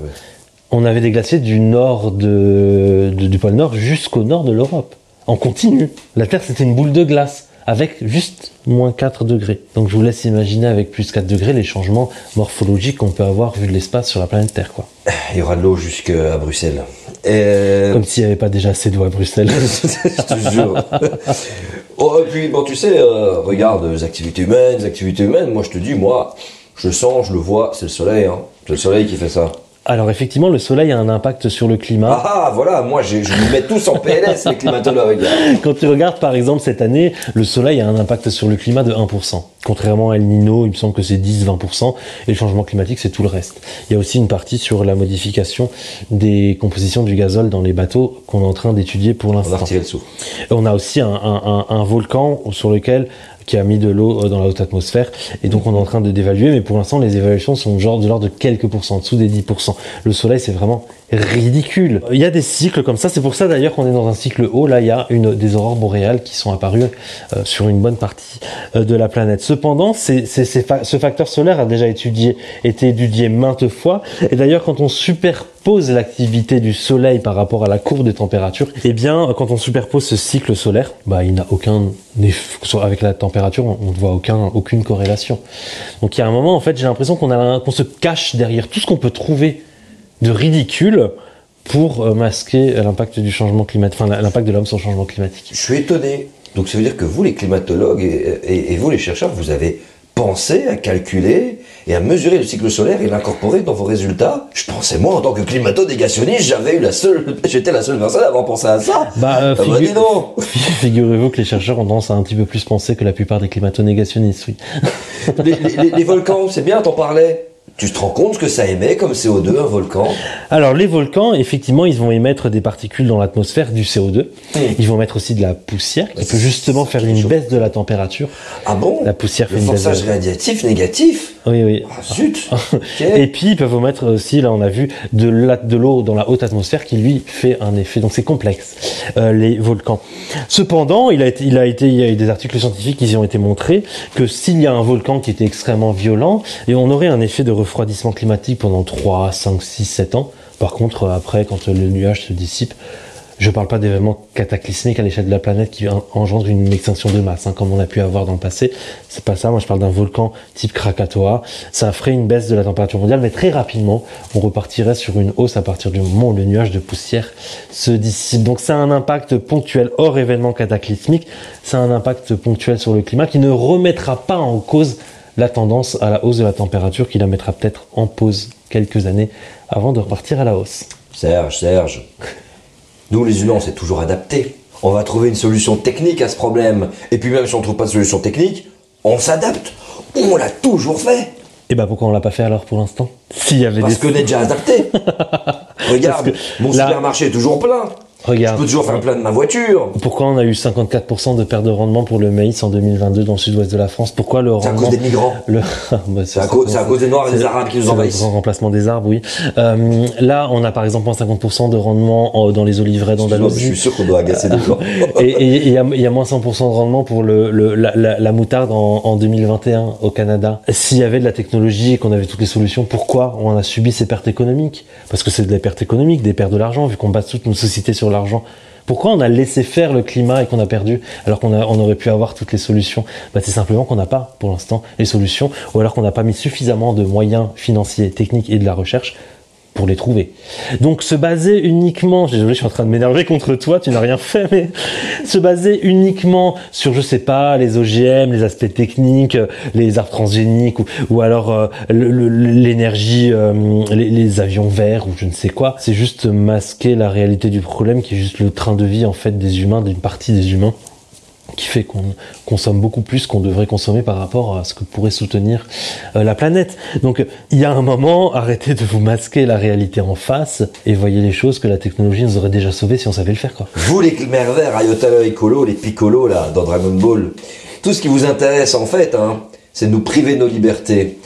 On avait des glaciers du nord du pôle Nord jusqu'au nord de l'Europe. En continu. La Terre, c'était une boule de glace avec juste moins 4 degrés. Donc je vous laisse imaginer avec plus 4 degrés les changements morphologiques qu'on peut avoir vu de l'espace sur la planète Terre, quoi. Il y aura de l'eau jusqu'à Bruxelles. Comme s'il n'y avait pas déjà assez d'eau à Bruxelles. Je te jure. Oh, et puis, bon, tu sais, regarde, les activités humaines, moi je te dis, moi, je sens, je le vois, c'est le soleil, hein. C'est le soleil qui fait ça. Alors effectivement, le soleil a un impact sur le climat. Ah, voilà, moi je nous mets tous en PLS, les climatologues. Quand tu regardes par exemple cette année, le soleil a un impact sur le climat de 1%. Contrairement à El Niño, il me semble que c'est 10-20%, et le changement climatique, c'est tout le reste. Il y a aussi une partie sur la modification des compositions du gazole dans les bateaux qu'on est en train d'étudier pour l'instant. On va retirer le souffle. On a aussi un volcan sur lequel qui a mis de l'eau dans la haute atmosphère, et donc on est en train d'évaluer, mais pour l'instant les évaluations sont genre de l'ordre de quelques pourcents, en dessous des 10%. Le soleil, c'est vraiment ridicule. Il y a des cycles comme ça, c'est pour ça d'ailleurs qu'on est dans un cycle haut. Là, il y a des aurores boréales qui sont apparues sur une bonne partie de la planète. Cependant, ce facteur solaire a déjà été étudié maintes fois, et d'ailleurs quand on superpose l'activité du soleil par rapport à la courbe de température, eh bien quand on superpose ce cycle solaire, il n'a aucun effet avec la température, on ne voit aucune corrélation. Donc il y a un moment, en fait, j'ai l'impression qu'on se cache derrière tout ce qu'on peut trouver de ridicule pour masquer l'impact du changement climatique, enfin l'impact de l'homme sur le changement climatique. Je suis étonné. Donc ça veut dire que vous, les climatologues et vous, les chercheurs, vous avez pensé à calculer et à mesurer le cycle solaire et l'incorporer dans vos résultats. Je pensais, moi, en tant que climato-négationniste, j'étais la seule personne à avoir pensé à ça. Dis donc. Figurez-vous que les chercheurs ont tendance à un petit peu plus penser que la plupart des climato-négationnistes, oui. Les volcans, c'est bien, t'en parlais. Tu te rends compte ce que ça émet comme CO2, un volcan? Alors, les volcans, effectivement, ils vont émettre des particules dans l'atmosphère, du CO2. Ils vont mettre aussi de la poussière, qui peut justement faire une baisse de la température. Ah bon? La poussière fait une baisse. Le forçage radiatif négatif? Oui. Ah, zut. Okay. Et puis, ils peuvent mettre aussi, là, on a vu, de l'eau dans la haute atmosphère qui, lui, fait un effet. Donc, c'est complexe, les volcans. Cependant, il y a eu des articles scientifiques qui y ont été montrés que s'il y a un volcan qui était extrêmement violent, et on aurait un effet de refroidissement climatique pendant 3, 5, 6, 7 ans. Par contre, après, quand le nuage se dissipe, je parle pas d'événements cataclysmiques à l'échelle de la planète qui engendrent une extinction de masse, comme on a pu avoir dans le passé. C'est pas ça. Moi, je parle d'un volcan type Krakatoa. Ça ferait une baisse de la température mondiale, mais très rapidement, on repartirait sur une hausse à partir du moment où le nuage de poussière se dissipe. Donc, c'est un impact ponctuel hors événement cataclysmique. C'est un impact ponctuel sur le climat qui ne remettra pas en cause la tendance à la hausse de la température, qui la mettra peut-être en pause quelques années avant de repartir à la hausse. Serge, nous les humains on s'est toujours adaptés. On va trouver une solution technique à ce problème. Et puis même si on ne trouve pas de solution technique, on s'adapte. On l'a toujours fait. Et pourquoi on l'a pas fait alors pour l'instant? Parce qu'on est déjà adapté. Regarde, mon supermarché est toujours plein. Regarde. Je peux toujours faire plein de ma voiture. Pourquoi on a eu 54% de perte de rendement pour le maïs en 2022 dans le sud-ouest de la France? Pourquoi le rendement... C'est à cause des migrants. C'est à cause des Noirs et des Arabes qui nous envahissent. C'est le grand remplacement des arbres, oui. Là, on a par exemple 50% de rendement dans les oliveraies d'Andalousie. Je suis sûr qu'on doit agacer des gens. Et il y a moins 100% de rendement pour la moutarde en 2021 au Canada. S'il y avait de la technologie et qu'on avait toutes les solutions, pourquoi on a subi ces pertes économiques? Parce que c'est des pertes économiques, des pertes de l'argent, vu qu'on base toutes nos sociétés sur l'argent. Pourquoi on a laissé faire le climat et qu'on a perdu alors qu'on aurait pu avoir toutes les solutions? C'est simplement qu'on n'a pas pour l'instant les solutions, ou alors qu'on n'a pas mis suffisamment de moyens financiers, techniques et de la recherche pour les trouver. Donc se baser uniquement, désolé, je suis en train de m'énerver contre toi, tu n'as rien fait, mais se baser uniquement sur, je sais pas, les OGM, les aspects techniques, les arbres transgéniques, ou alors l'énergie, les avions verts, ou je ne sais quoi, c'est juste masquer la réalité du problème, qui est juste le train de vie en fait des humains, d'une partie des humains, qui fait qu'on consomme beaucoup plus qu'on devrait consommer par rapport à ce que pourrait soutenir la planète. Donc il y a un moment, arrêtez de vous masquer la réalité en face et voyez les choses que la technologie nous aurait déjà sauvées si on savait le faire, quoi. Vous les Khmer verts, Ayotala Écolo, les Piccolo là dans Dragon Ball, tout ce qui vous intéresse en fait, c'est de nous priver de nos libertés.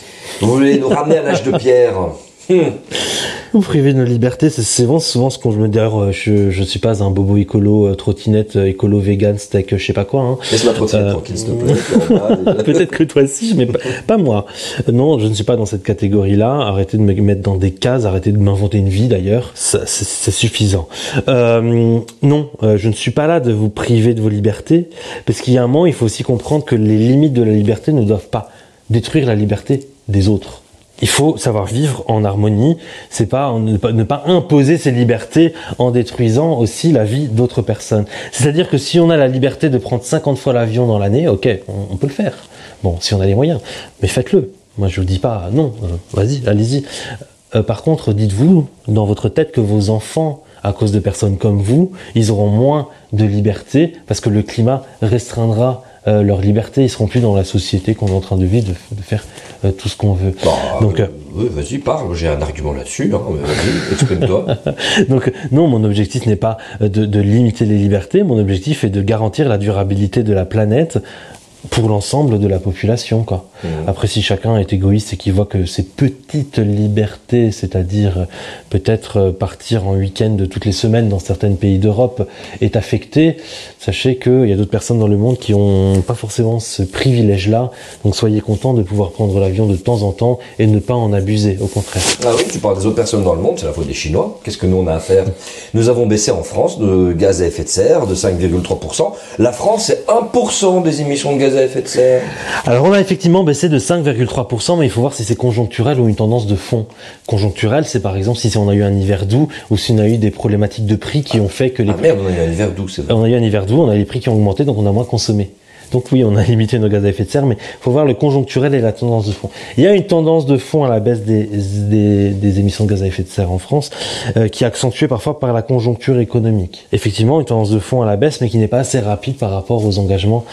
Vous voulez nous ramener à l'âge de pierre. Vous privez de nos libertés, c'est souvent ce qu'on me dit. D'ailleurs, je suis pas un bobo écolo, trottinette, écolo, vegan, steak, je sais pas quoi. Laisse-moi trottinette tranquille, s'il te plaît. Peut-être que toi aussi, mais pas moi. Non, je ne suis pas dans cette catégorie-là. Arrêtez de me mettre dans des cases, arrêtez de m'inventer une vie d'ailleurs. C'est suffisant. Non, je ne suis pas là de vous priver de vos libertés, parce qu'il y a un moment, il faut aussi comprendre que les limites de la liberté ne doivent pas détruire la liberté des autres. Il faut savoir vivre en harmonie, c'est pas ne pas imposer ses libertés en détruisant aussi la vie d'autres personnes. C'est-à-dire que si on a la liberté de prendre 50 fois l'avion dans l'année, ok, on peut le faire. Bon, si on a les moyens, mais faites-le. Moi, je vous dis pas non, vas-y, allez-y. Par contre, dites-vous dans votre tête que vos enfants, à cause de personnes comme vous, ils auront moins de liberté parce que le climat restreindra leur liberté, ils seront plus dans la société qu'on est en train de vivre, de faire tout ce qu'on veut. Donc, vas-y, parle, j'ai un argument là-dessus, hein, vas-y, exprime-toi. Donc, non, mon objectif n'est pas de limiter les libertés, mon objectif est de garantir la durabilité de la planète pour l'ensemble de la population, quoi. Après, si chacun est égoïste et qu'il voit que ses petites libertés, c'est-à-dire peut-être partir en week-end toutes les semaines dans certains pays d'Europe, est affecté, sachez qu'il y a d'autres personnes dans le monde qui ont pas forcément ce privilège-là. Donc, soyez contents de pouvoir prendre l'avion de temps en temps et ne pas en abuser, au contraire. Ah oui, tu parles des autres personnes dans le monde, c'est la faute des Chinois. Qu'est-ce que nous on a à faire? Nous avons baissé en France de gaz à effet de serre de 5,3%. La France, c'est 1% des émissions de gaz à effet de serre. Alors, on a effectivement baissé de 5,3%, mais il faut voir si c'est conjoncturel ou une tendance de fond. Conjoncturel, c'est par exemple si on a eu un hiver doux ou si on a eu des problématiques de prix qui ont fait que les... Ah merde, on a eu un hiver doux, c'est vrai. On a eu un hiver doux, on a les prix qui ont augmenté, donc on a moins consommé. Donc oui, on a limité nos gaz à effet de serre, mais il faut voir le conjoncturel et la tendance de fond. Il y a une tendance de fond à la baisse des émissions de gaz à effet de serre en France, qui est accentuée parfois par la conjoncture économique. Effectivement, une tendance de fond à la baisse, mais qui n'est pas assez rapide par rapport aux engagements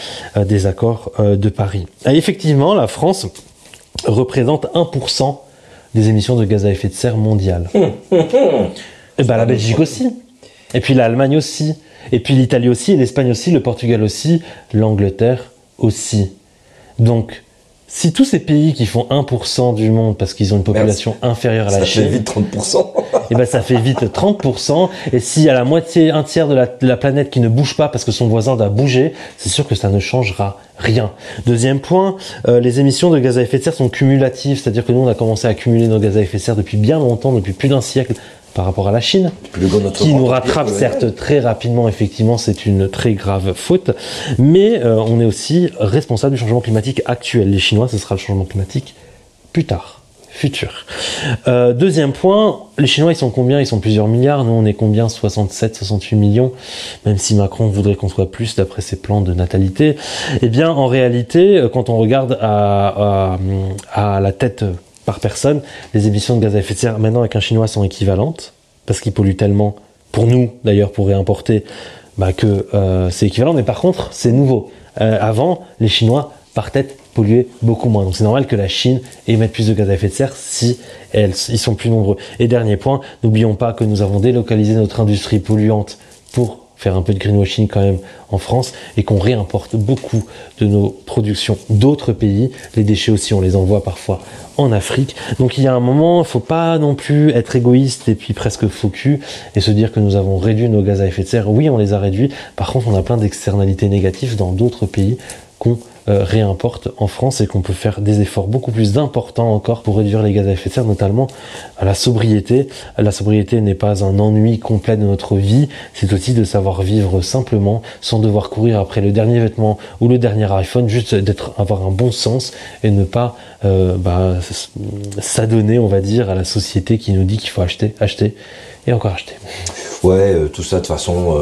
des accords de Paris. Et effectivement, la France représente 1% des émissions de gaz à effet de serre mondiales. Et ben la Belgique aussi. Et puis l'Allemagne aussi. Et puis l'Italie aussi, et l'Espagne aussi, le Portugal aussi, l'Angleterre aussi. Donc, si tous ces pays qui font 1% du monde parce qu'ils ont une population inférieure à la Chine... Ça fait vite 30%. Et ben ça fait vite 30%. Et s'il y a la moitié, un tiers de la planète qui ne bouge pas parce que son voisin doit bouger, c'est sûr que ça ne changera rien. Deuxième point, les émissions de gaz à effet de serre sont cumulatives. C'est-à-dire que nous, on a commencé à accumuler nos gaz à effet de serre depuis bien longtemps, depuis plus d'un siècle, par rapport à la Chine, qui nous rattrape certes très rapidement, effectivement, c'est une très grave faute, mais on est aussi responsable du changement climatique actuel. Les Chinois, ce sera le changement climatique plus tard, futur. Deuxième point, les Chinois, ils sont combien? Ils sont plusieurs milliards, nous on est combien? 67, 68 millions, même si Macron voudrait qu'on soit plus d'après ses plans de natalité. Eh bien, en réalité, quand on regarde à la tête par personne, les émissions de gaz à effet de serre maintenant avec un Chinois sont équivalentes, parce qu'ils polluent tellement, pour nous d'ailleurs, pour réimporter, que c'est équivalent, mais par contre c'est nouveau. Avant, les Chinois par tête polluaient beaucoup moins, donc c'est normal que la Chine émette plus de gaz à effet de serre si ils sont plus nombreux. Et dernier point, n'oublions pas que nous avons délocalisé notre industrie polluante pour faire un peu de greenwashing quand même en France et qu'on réimporte beaucoup de nos productions d'autres pays. Les déchets aussi, on les envoie parfois en Afrique. Donc il y a un moment, il faut pas non plus être égoïste et puis presque faux cul et se dire que nous avons réduit nos gaz à effet de serre. Oui, on les a réduits. Par contre, on a plein d'externalités négatives dans d'autres pays qu'on réimporte en France et qu'on peut faire des efforts beaucoup plus importants encore pour réduire les gaz à effet de serre, notamment à la sobriété. La sobriété n'est pas un ennui complet de notre vie, c'est aussi de savoir vivre simplement, sans devoir courir après le dernier vêtement ou le dernier iPhone, juste avoir un bon sens et ne pas s'adonner, on va dire, à la société qui nous dit qu'il faut acheter et encore acheter. Ouais, tout ça de toute façon,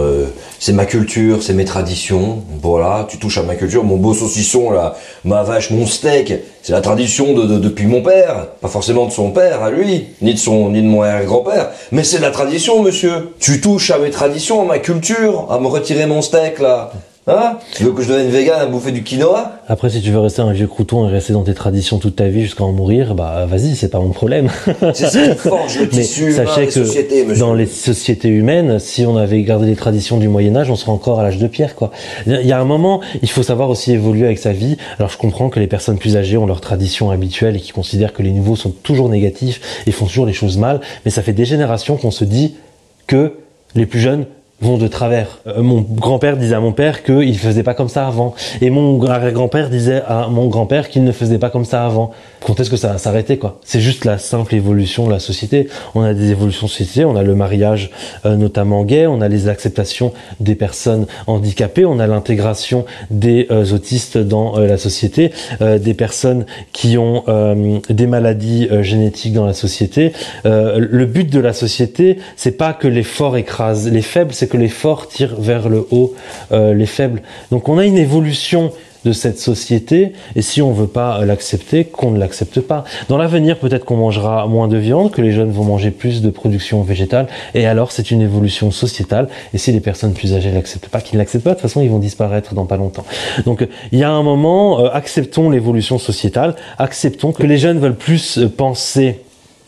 c'est ma culture, c'est mes traditions. Voilà, tu touches à ma culture, mon beau saucisson là, ma vache, mon steak, c'est la tradition depuis mon père, pas forcément de son père à lui, ni de mon arrière-grand-père, mais c'est de la tradition, monsieur. Tu touches à mes traditions, à ma culture, à me retirer mon steak là. Hein? Tu veux que je devienne vegan à bouffer du quinoa? Après, si tu veux rester un vieux crouton et rester dans tes traditions toute ta vie jusqu'à en mourir, vas-y, c'est pas mon problème. C'est ce qui forge le tissu humain des sociétés, monsieur. Dans les sociétés humaines, si on avait gardé les traditions du Moyen-Âge, on serait encore à l'âge de pierre, quoi. Il y a un moment, il faut savoir aussi évoluer avec sa vie. Alors, je comprends que les personnes plus âgées ont leurs traditions habituelles et qui considèrent que les nouveaux sont toujours négatifs et font toujours les choses mal, mais ça fait des générations qu'on se dit que les plus jeunes vont de travers. Mon grand-père disait à mon père qu'il faisait pas comme ça avant. Et mon grand-père disait à mon grand-père qu'il ne faisait pas comme ça avant. Quand est-ce que ça va s'arrêter, quoi? C'est juste la simple évolution de la société. On a des évolutions de société, on a le mariage notamment gay, on a les acceptations des personnes handicapées, on a l'intégration des autistes dans la société, des personnes qui ont des maladies génétiques dans la société. Le but de la société, c'est pas que les forts écrasent les faibles, c'est que les forts tirent vers le haut les faibles. Donc on a une évolution de cette société, et si on veut pas l'accepter, qu'on ne l'accepte pas. Dans l'avenir, peut-être qu'on mangera moins de viande, que les jeunes vont manger plus de production végétale, et alors c'est une évolution sociétale, et si les personnes plus âgées l'acceptent pas, qu'ils ne l'acceptent pas, de toute façon ils vont disparaître dans pas longtemps. Donc il y a un moment, acceptons l'évolution sociétale, acceptons que les jeunes veulent plus penser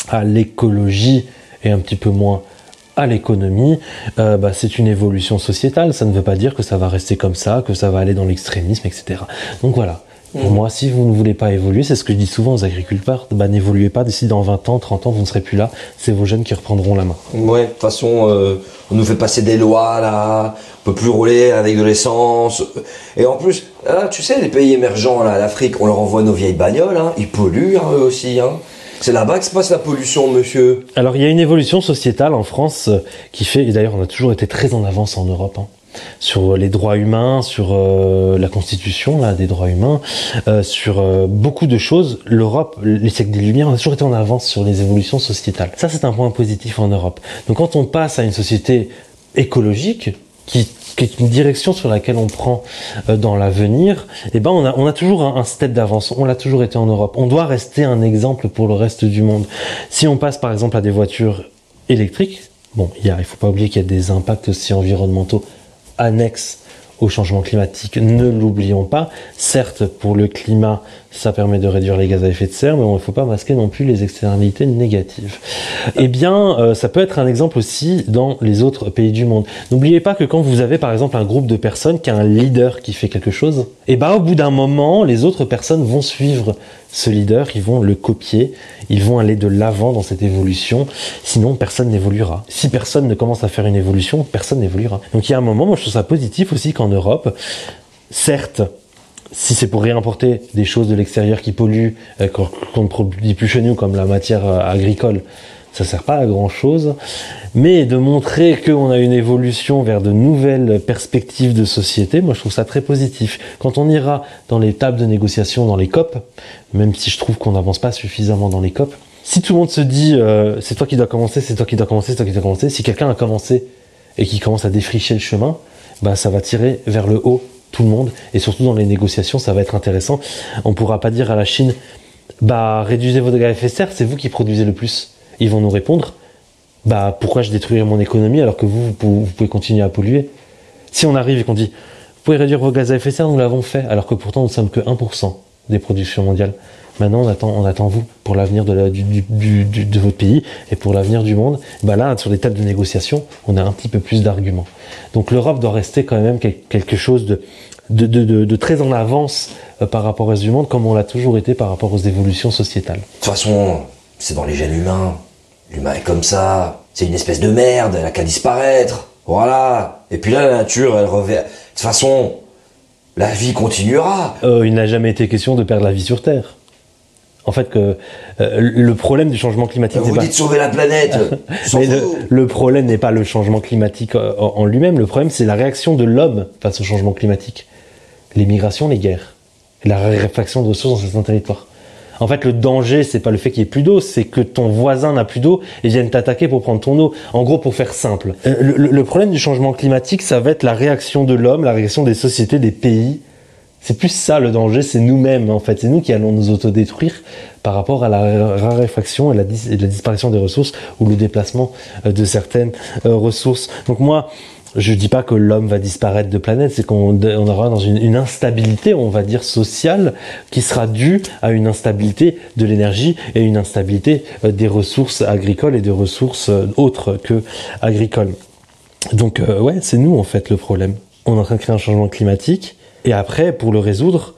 à l'écologie et un petit peu moins à l'économie. C'est une évolution sociétale, ça ne veut pas dire que ça va rester comme ça, que ça va aller dans l'extrémisme, etc. Donc voilà, pour moi, si vous ne voulez pas évoluer, c'est ce que je dis souvent aux agriculteurs, n'évoluez pas, d'ici dans 20 ans, 30 ans, vous ne serez plus là, c'est vos jeunes qui reprendront la main. Ouais, de toute façon, on nous fait passer des lois, là, on peut plus rouler avec de l'essence, et en plus, là, tu sais, les pays émergents, là, l'Afrique, on leur envoie nos vieilles bagnoles, hein, ils polluent, hein, eux aussi, hein. C'est là-bas que se passe la pollution, monsieur. Alors, il y a une évolution sociétale en France qui fait, et d'ailleurs, on a toujours été très en avance en Europe, hein, sur les droits humains, sur la constitution là, des droits humains, sur beaucoup de choses. L'Europe, les siècles des Lumières, on a toujours été en avance sur les évolutions sociétales. Ça, c'est un point positif en Europe. Donc, quand on passe à une société écologique, qui est une direction sur laquelle on prend dans l'avenir, eh ben on a toujours un step d'avance. On l'a toujours été en Europe. On doit rester un exemple pour le reste du monde. Si on passe par exemple à des voitures électriques, bon, il faut pas oublier qu'il y a des impacts aussi environnementaux annexes au changement climatique, ne l'oublions pas. Certes, pour le climat, ça permet de réduire les gaz à effet de serre, mais il ne faut pas masquer non plus les externalités négatives. Eh bien, ça peut être un exemple aussi dans les autres pays du monde. N'oubliez pas que quand vous avez par exemple un groupe de personnes qui a un leader qui fait quelque chose, eh ben, au bout d'un moment, les autres personnes vont suivre ce leader, ils vont le copier, ils vont aller de l'avant dans cette évolution, sinon personne n'évoluera. Si personne ne commence à faire une évolution, personne n'évoluera. Donc il y a un moment, moi je trouve ça positif aussi qu'en Europe, certes, si c'est pour réimporter des choses de l'extérieur qui polluent, qu'on ne produit plus chez nous, comme la matière agricole, ça sert pas à grand chose, mais de montrer qu'on a une évolution vers de nouvelles perspectives de société, moi je trouve ça très positif. Quand on ira dans les tables de négociation, dans les COP, même si je trouve qu'on n'avance pas suffisamment dans les COP, si tout le monde se dit c'est toi qui dois commencer, c'est toi qui dois commencer, c'est toi qui dois commencer, si quelqu'un a commencé et qui commence à défricher le chemin, bah ça va tirer vers le haut tout le monde, et surtout dans les négociations ça va être intéressant. On pourra pas dire à la Chine bah réduisez vos gaz à effet de serre, c'est vous qui produisez le plus. Ils vont nous répondre, bah pourquoi je détruirais mon économie alors que vous pouvez continuer à polluer. Si on arrive et qu'on dit, vous pouvez réduire vos gaz à effet de serre, nous l'avons fait, alors que pourtant nous ne sommes que 1% des productions mondiales. Maintenant on attend vous pour l'avenir de votre pays et pour l'avenir du monde. Bah là, sur les tables de négociation, on a un petit peu plus d'arguments. Donc l'Europe doit rester quand même quelque chose de très en avance par rapport au reste du monde, comme on l'a toujours été par rapport aux évolutions sociétales. De toute façon, c'est dans les gènes humains. L'humain est comme ça. C'est une espèce de merde, elle a qu'à disparaître. Voilà. Et puis là, la nature, elle revient. De toute façon, la vie continuera. Il n'a jamais été question de perdre la vie sur Terre. En fait, le problème du changement climatique... Vous dites sauver la planète. Mais le problème n'est pas le changement climatique en lui-même. Le problème, c'est la réaction de l'homme face au changement climatique. Les migrations, les guerres. La raréfaction de ressources dans certains territoires. En fait, le danger, c'est pas le fait qu'il y ait plus d'eau, c'est que ton voisin n'a plus d'eau et vienne t'attaquer pour prendre ton eau. En gros, pour faire simple. Le problème du changement climatique, ça va être la réaction de l'homme, la réaction des sociétés, des pays. C'est plus ça le danger, c'est nous-mêmes en fait. C'est nous qui allons nous autodétruire par rapport à la raréfaction et la disparition des ressources ou le déplacement de certaines ressources. Donc moi, je dis pas que l'homme va disparaître de planète, c'est qu'on aura dans une instabilité, on va dire sociale, qui sera due à une instabilité de l'énergie et une instabilité des ressources agricoles et des ressources autres que agricoles. Donc ouais, c'est nous en fait le problème. On est en train de créer un changement climatique et après, pour le résoudre,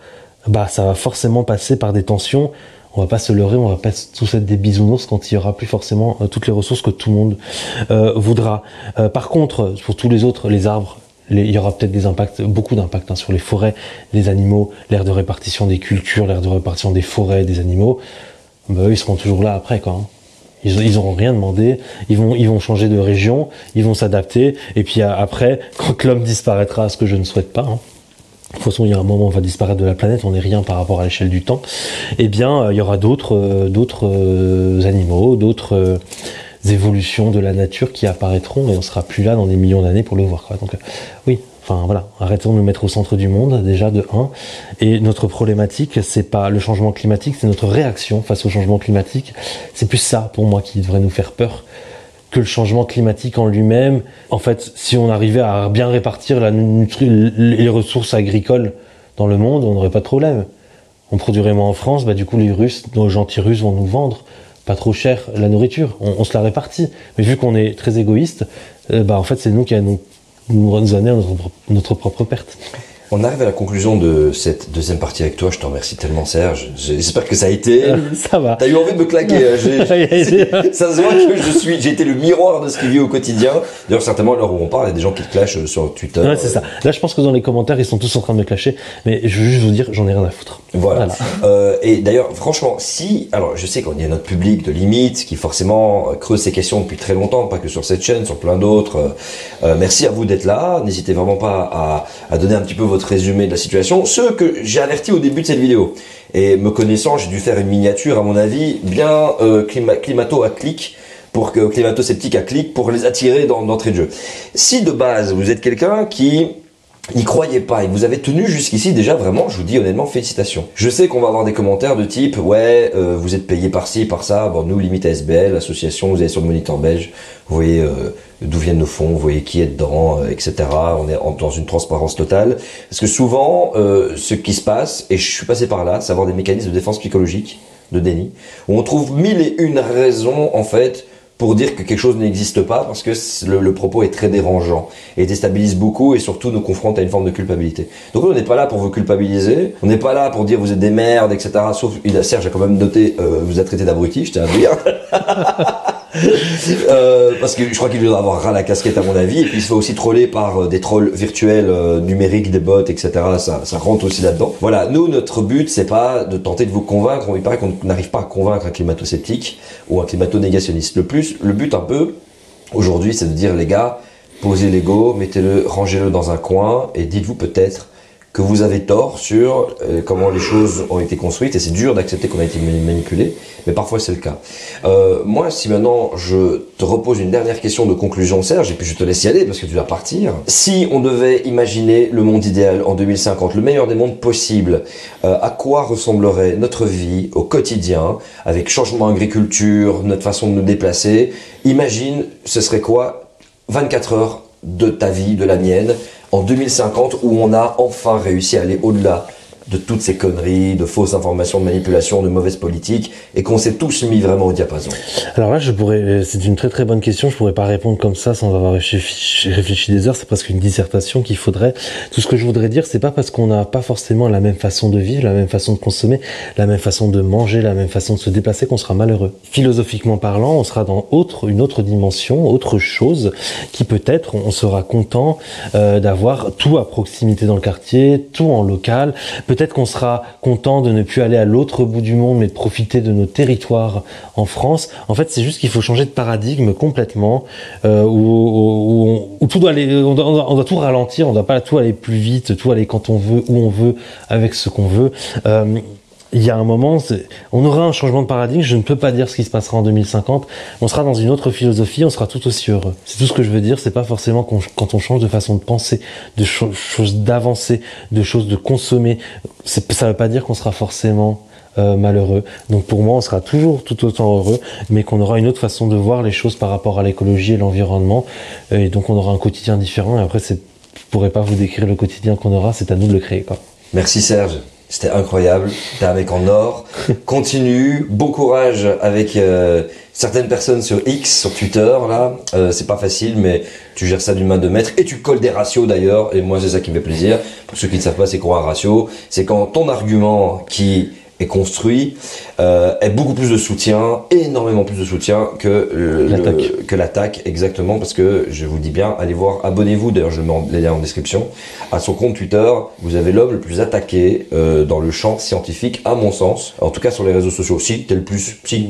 bah ça va forcément passer par des tensions On va pas se leurrer, on va pas tous être des bisounours quand il y aura plus forcément toutes les ressources que tout le monde voudra. Par contre, pour tous les autres, les arbres, il y aura peut-être des impacts, beaucoup d'impacts sur les forêts, les animaux, l'aire de répartition des cultures, l'aire de répartition des forêts, des animaux. Eux, ils seront toujours là après, quoi. Ils auront rien demandé, ils vont changer de région, ils vont s'adapter, et puis après, quand l'homme disparaîtra, ce que je ne souhaite pas, de toute façon, il y a un moment où on va disparaître de la planète, on n'est rien par rapport à l'échelle du temps. Eh bien, il y aura d'autres animaux, d'autres évolutions de la nature qui apparaîtront et on sera plus là dans des millions d'années pour le voir, quoi. Donc, oui. Enfin voilà, arrêtons de nous mettre au centre du monde, déjà de 1. Et notre problématique, c'est pas le changement climatique, c'est notre réaction face au changement climatique. C'est plus ça, pour moi, qui devrait nous faire peur que le changement climatique en lui-même. En fait, si on arrivait à bien répartir les ressources agricoles dans le monde, on n'aurait pas de problème. On produirait moins en France, du coup les Russes, nos gentils Russes vont nous vendre pas trop cher la nourriture. On se la répartit. Mais vu qu'on est très égoïste, en fait c'est nous qui allons nous amener à notre propre perte. On arrive à la conclusion de cette deuxième partie avec toi. Je te remercie tellement, Serge. J'espère que ça a été. Ça va. T'as eu envie de me claquer. Ça se voit que j'ai été le miroir de ce qu'il vit au quotidien. D'ailleurs, certainement, à l'heure où on parle, il y a des gens qui te clashent sur Twitter. Ouais, c'est ça. Là, je pense que dans les commentaires, ils sont tous en train de me clasher. Mais je veux juste vous dire, j'en ai rien à foutre. Voilà. Et d'ailleurs, franchement, alors, je sais qu'on y a notre public de limite qui forcément creuse ces questions depuis très longtemps, pas que sur cette chaîne, sur plein d'autres. Merci à vous d'être là. N'hésitez vraiment pas à donner un petit peu votre résumé de la situation, ceux que j'ai avertis au début de cette vidéo. Et me connaissant, j'ai dû faire une miniature, à mon avis, bien climato à clic, pour que climato-sceptique à clic, pour les attirer d'entrée de jeu. Si de base, vous êtes quelqu'un qui n'y croyez pas et vous avez tenu jusqu'ici, déjà vraiment, je vous dis honnêtement félicitations. Je sais qu'on va avoir des commentaires de type ouais, vous êtes payé par ci, par ça, bon nous limite ASBL, l'association, vous allez sur le moniteur belge, vous voyez d'où viennent nos fonds, vous voyez qui est dedans, etc. On est dans une transparence totale. Parce que souvent, ce qui se passe, et je suis passé par là, c'est avoir des mécanismes de défense psychologique, de déni, où on trouve 1001 raisons en fait pour dire que quelque chose n'existe pas, parce que le propos est très dérangeant et déstabilise beaucoup et surtout nous confronte à une forme de culpabilité. Donc on n'est pas là pour vous culpabiliser, on n'est pas là pour dire vous êtes des merdes, etc. Sauf, Serge a quand même noté, vous a traité d'abruti, je tiens à dire. Parce que je crois qu'il doit avoir ras la casquette à mon avis, et puis il se fait aussi troller par des trolls virtuels, numériques, des bots, etc. Ça rentre aussi là-dedans. Voilà, nous notre but c'est pas de tenter de vous convaincre, il paraît qu'on n'arrive pas à convaincre un climato-sceptique ou un climato-négationniste. Le but un peu aujourd'hui c'est de dire les gars, posez l'ego, mettez-le, rangez-le dans un coin et dites-vous peut-être que vous avez tort sur comment les choses ont été construites, et c'est dur d'accepter qu'on a été manipulé, mais parfois c'est le cas. Moi, si maintenant je te repose une dernière question de conclusion, Serge, et puis je te laisse y aller parce que tu vas partir. Si on devait imaginer le monde idéal en 2050, le meilleur des mondes possibles, à quoi ressemblerait notre vie au quotidien, avec changement agriculture, notre façon de nous déplacer? Imagine, ce serait quoi 24 heures de ta vie, de la mienne, en 2050, où on a enfin réussi à aller au-delà de toutes ces conneries, de fausses informations, de manipulation, de mauvaises politiques, et qu'on s'est tous mis vraiment au diapason. Alors là, c'est une très très bonne question, je pourrais pas répondre comme ça sans avoir réfléchi des heures, c'est presque une dissertation qu'il faudrait. Tout ce que je voudrais dire, c'est pas parce qu'on n'a pas forcément la même façon de vivre, la même façon de consommer, la même façon de manger, la même façon de se déplacer qu'on sera malheureux. Philosophiquement parlant, on sera dans une autre dimension, autre chose, qui peut-être, on sera content d'avoir tout à proximité dans le quartier, tout en local. Peut-être qu'on sera content de ne plus aller à l'autre bout du monde, mais de profiter de nos territoires en France. En fait, c'est juste qu'il faut changer de paradigme complètement, où tout doit aller, on doit tout ralentir, on doit pas tout aller plus vite, tout aller quand on veut, où on veut, avec ce qu'on veut. Il y a un moment, on aura un changement de paradigme, je ne peux pas dire ce qui se passera en 2050, on sera dans une autre philosophie, on sera tout aussi heureux. C'est tout ce que je veux dire, c'est pas forcément quand on change de façon de penser, de choses d'avancer, de choses de consommer, ça veut pas dire qu'on sera forcément malheureux. Donc pour moi, on sera toujours tout autant heureux, mais qu'on aura une autre façon de voir les choses par rapport à l'écologie et l'environnement, et donc on aura un quotidien différent, et après je pourrais pas vous décrire le quotidien qu'on aura, c'est à nous de le créer, quoi. Merci Serge. C'était incroyable, t'es un mec en or, continue, bon courage avec certaines personnes sur X, sur Twitter, là, c'est pas facile, mais tu gères ça d'une main de maître, et tu colles des ratios d'ailleurs, et moi c'est ça qui me fait plaisir. Pour ceux qui ne savent pas c'est quoi un ratio, c'est quand ton argument qui est construit, est beaucoup plus de soutien, énormément plus de soutien que l'attaque, exactement, parce que je vous dis bien, allez voir, abonnez-vous, d'ailleurs je le mets les liens en description, à son compte Twitter. Vous avez l'homme le plus attaqué dans le champ scientifique, à mon sens, en tout cas sur les réseaux sociaux. Si,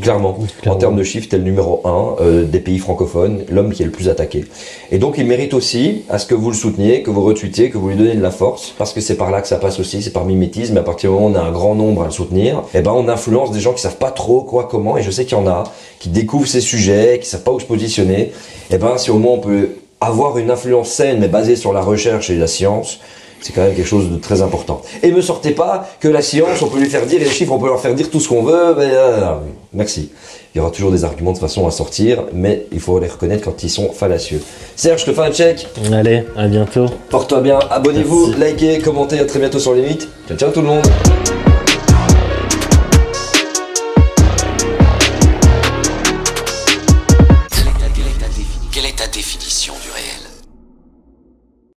clairement, en termes de chiffres, t'es le numéro 1 des pays francophones, l'homme qui est le plus attaqué. Et donc il mérite aussi à ce que vous le souteniez, que vous retweetiez, que vous lui donnez de la force, parce que c'est par là que ça passe aussi, c'est par mimétisme. À partir du moment où on a un grand nombre à le soutenir, et ben on influence des gens qui savent pas trop quoi, comment, et je sais qu'il y en a qui découvrent ces sujets, qui savent pas où se positionner. Et ben si au moins on peut avoir une influence saine mais basée sur la recherche et la science, c'est quand même quelque chose de très important. Et me sortez pas que la science, on peut lui faire dire, et les chiffres, on peut leur faire dire tout ce qu'on veut, mais merci. Il y aura toujours des arguments de façon à sortir, mais il faut les reconnaître quand ils sont fallacieux. Serge, je te fais un check. Allez, à bientôt. Porte-toi bien, abonnez-vous, Merci. likez, commentez, à très bientôt sur les mythes. Ciao, ciao tout le monde. Quelle est ta définition du réel?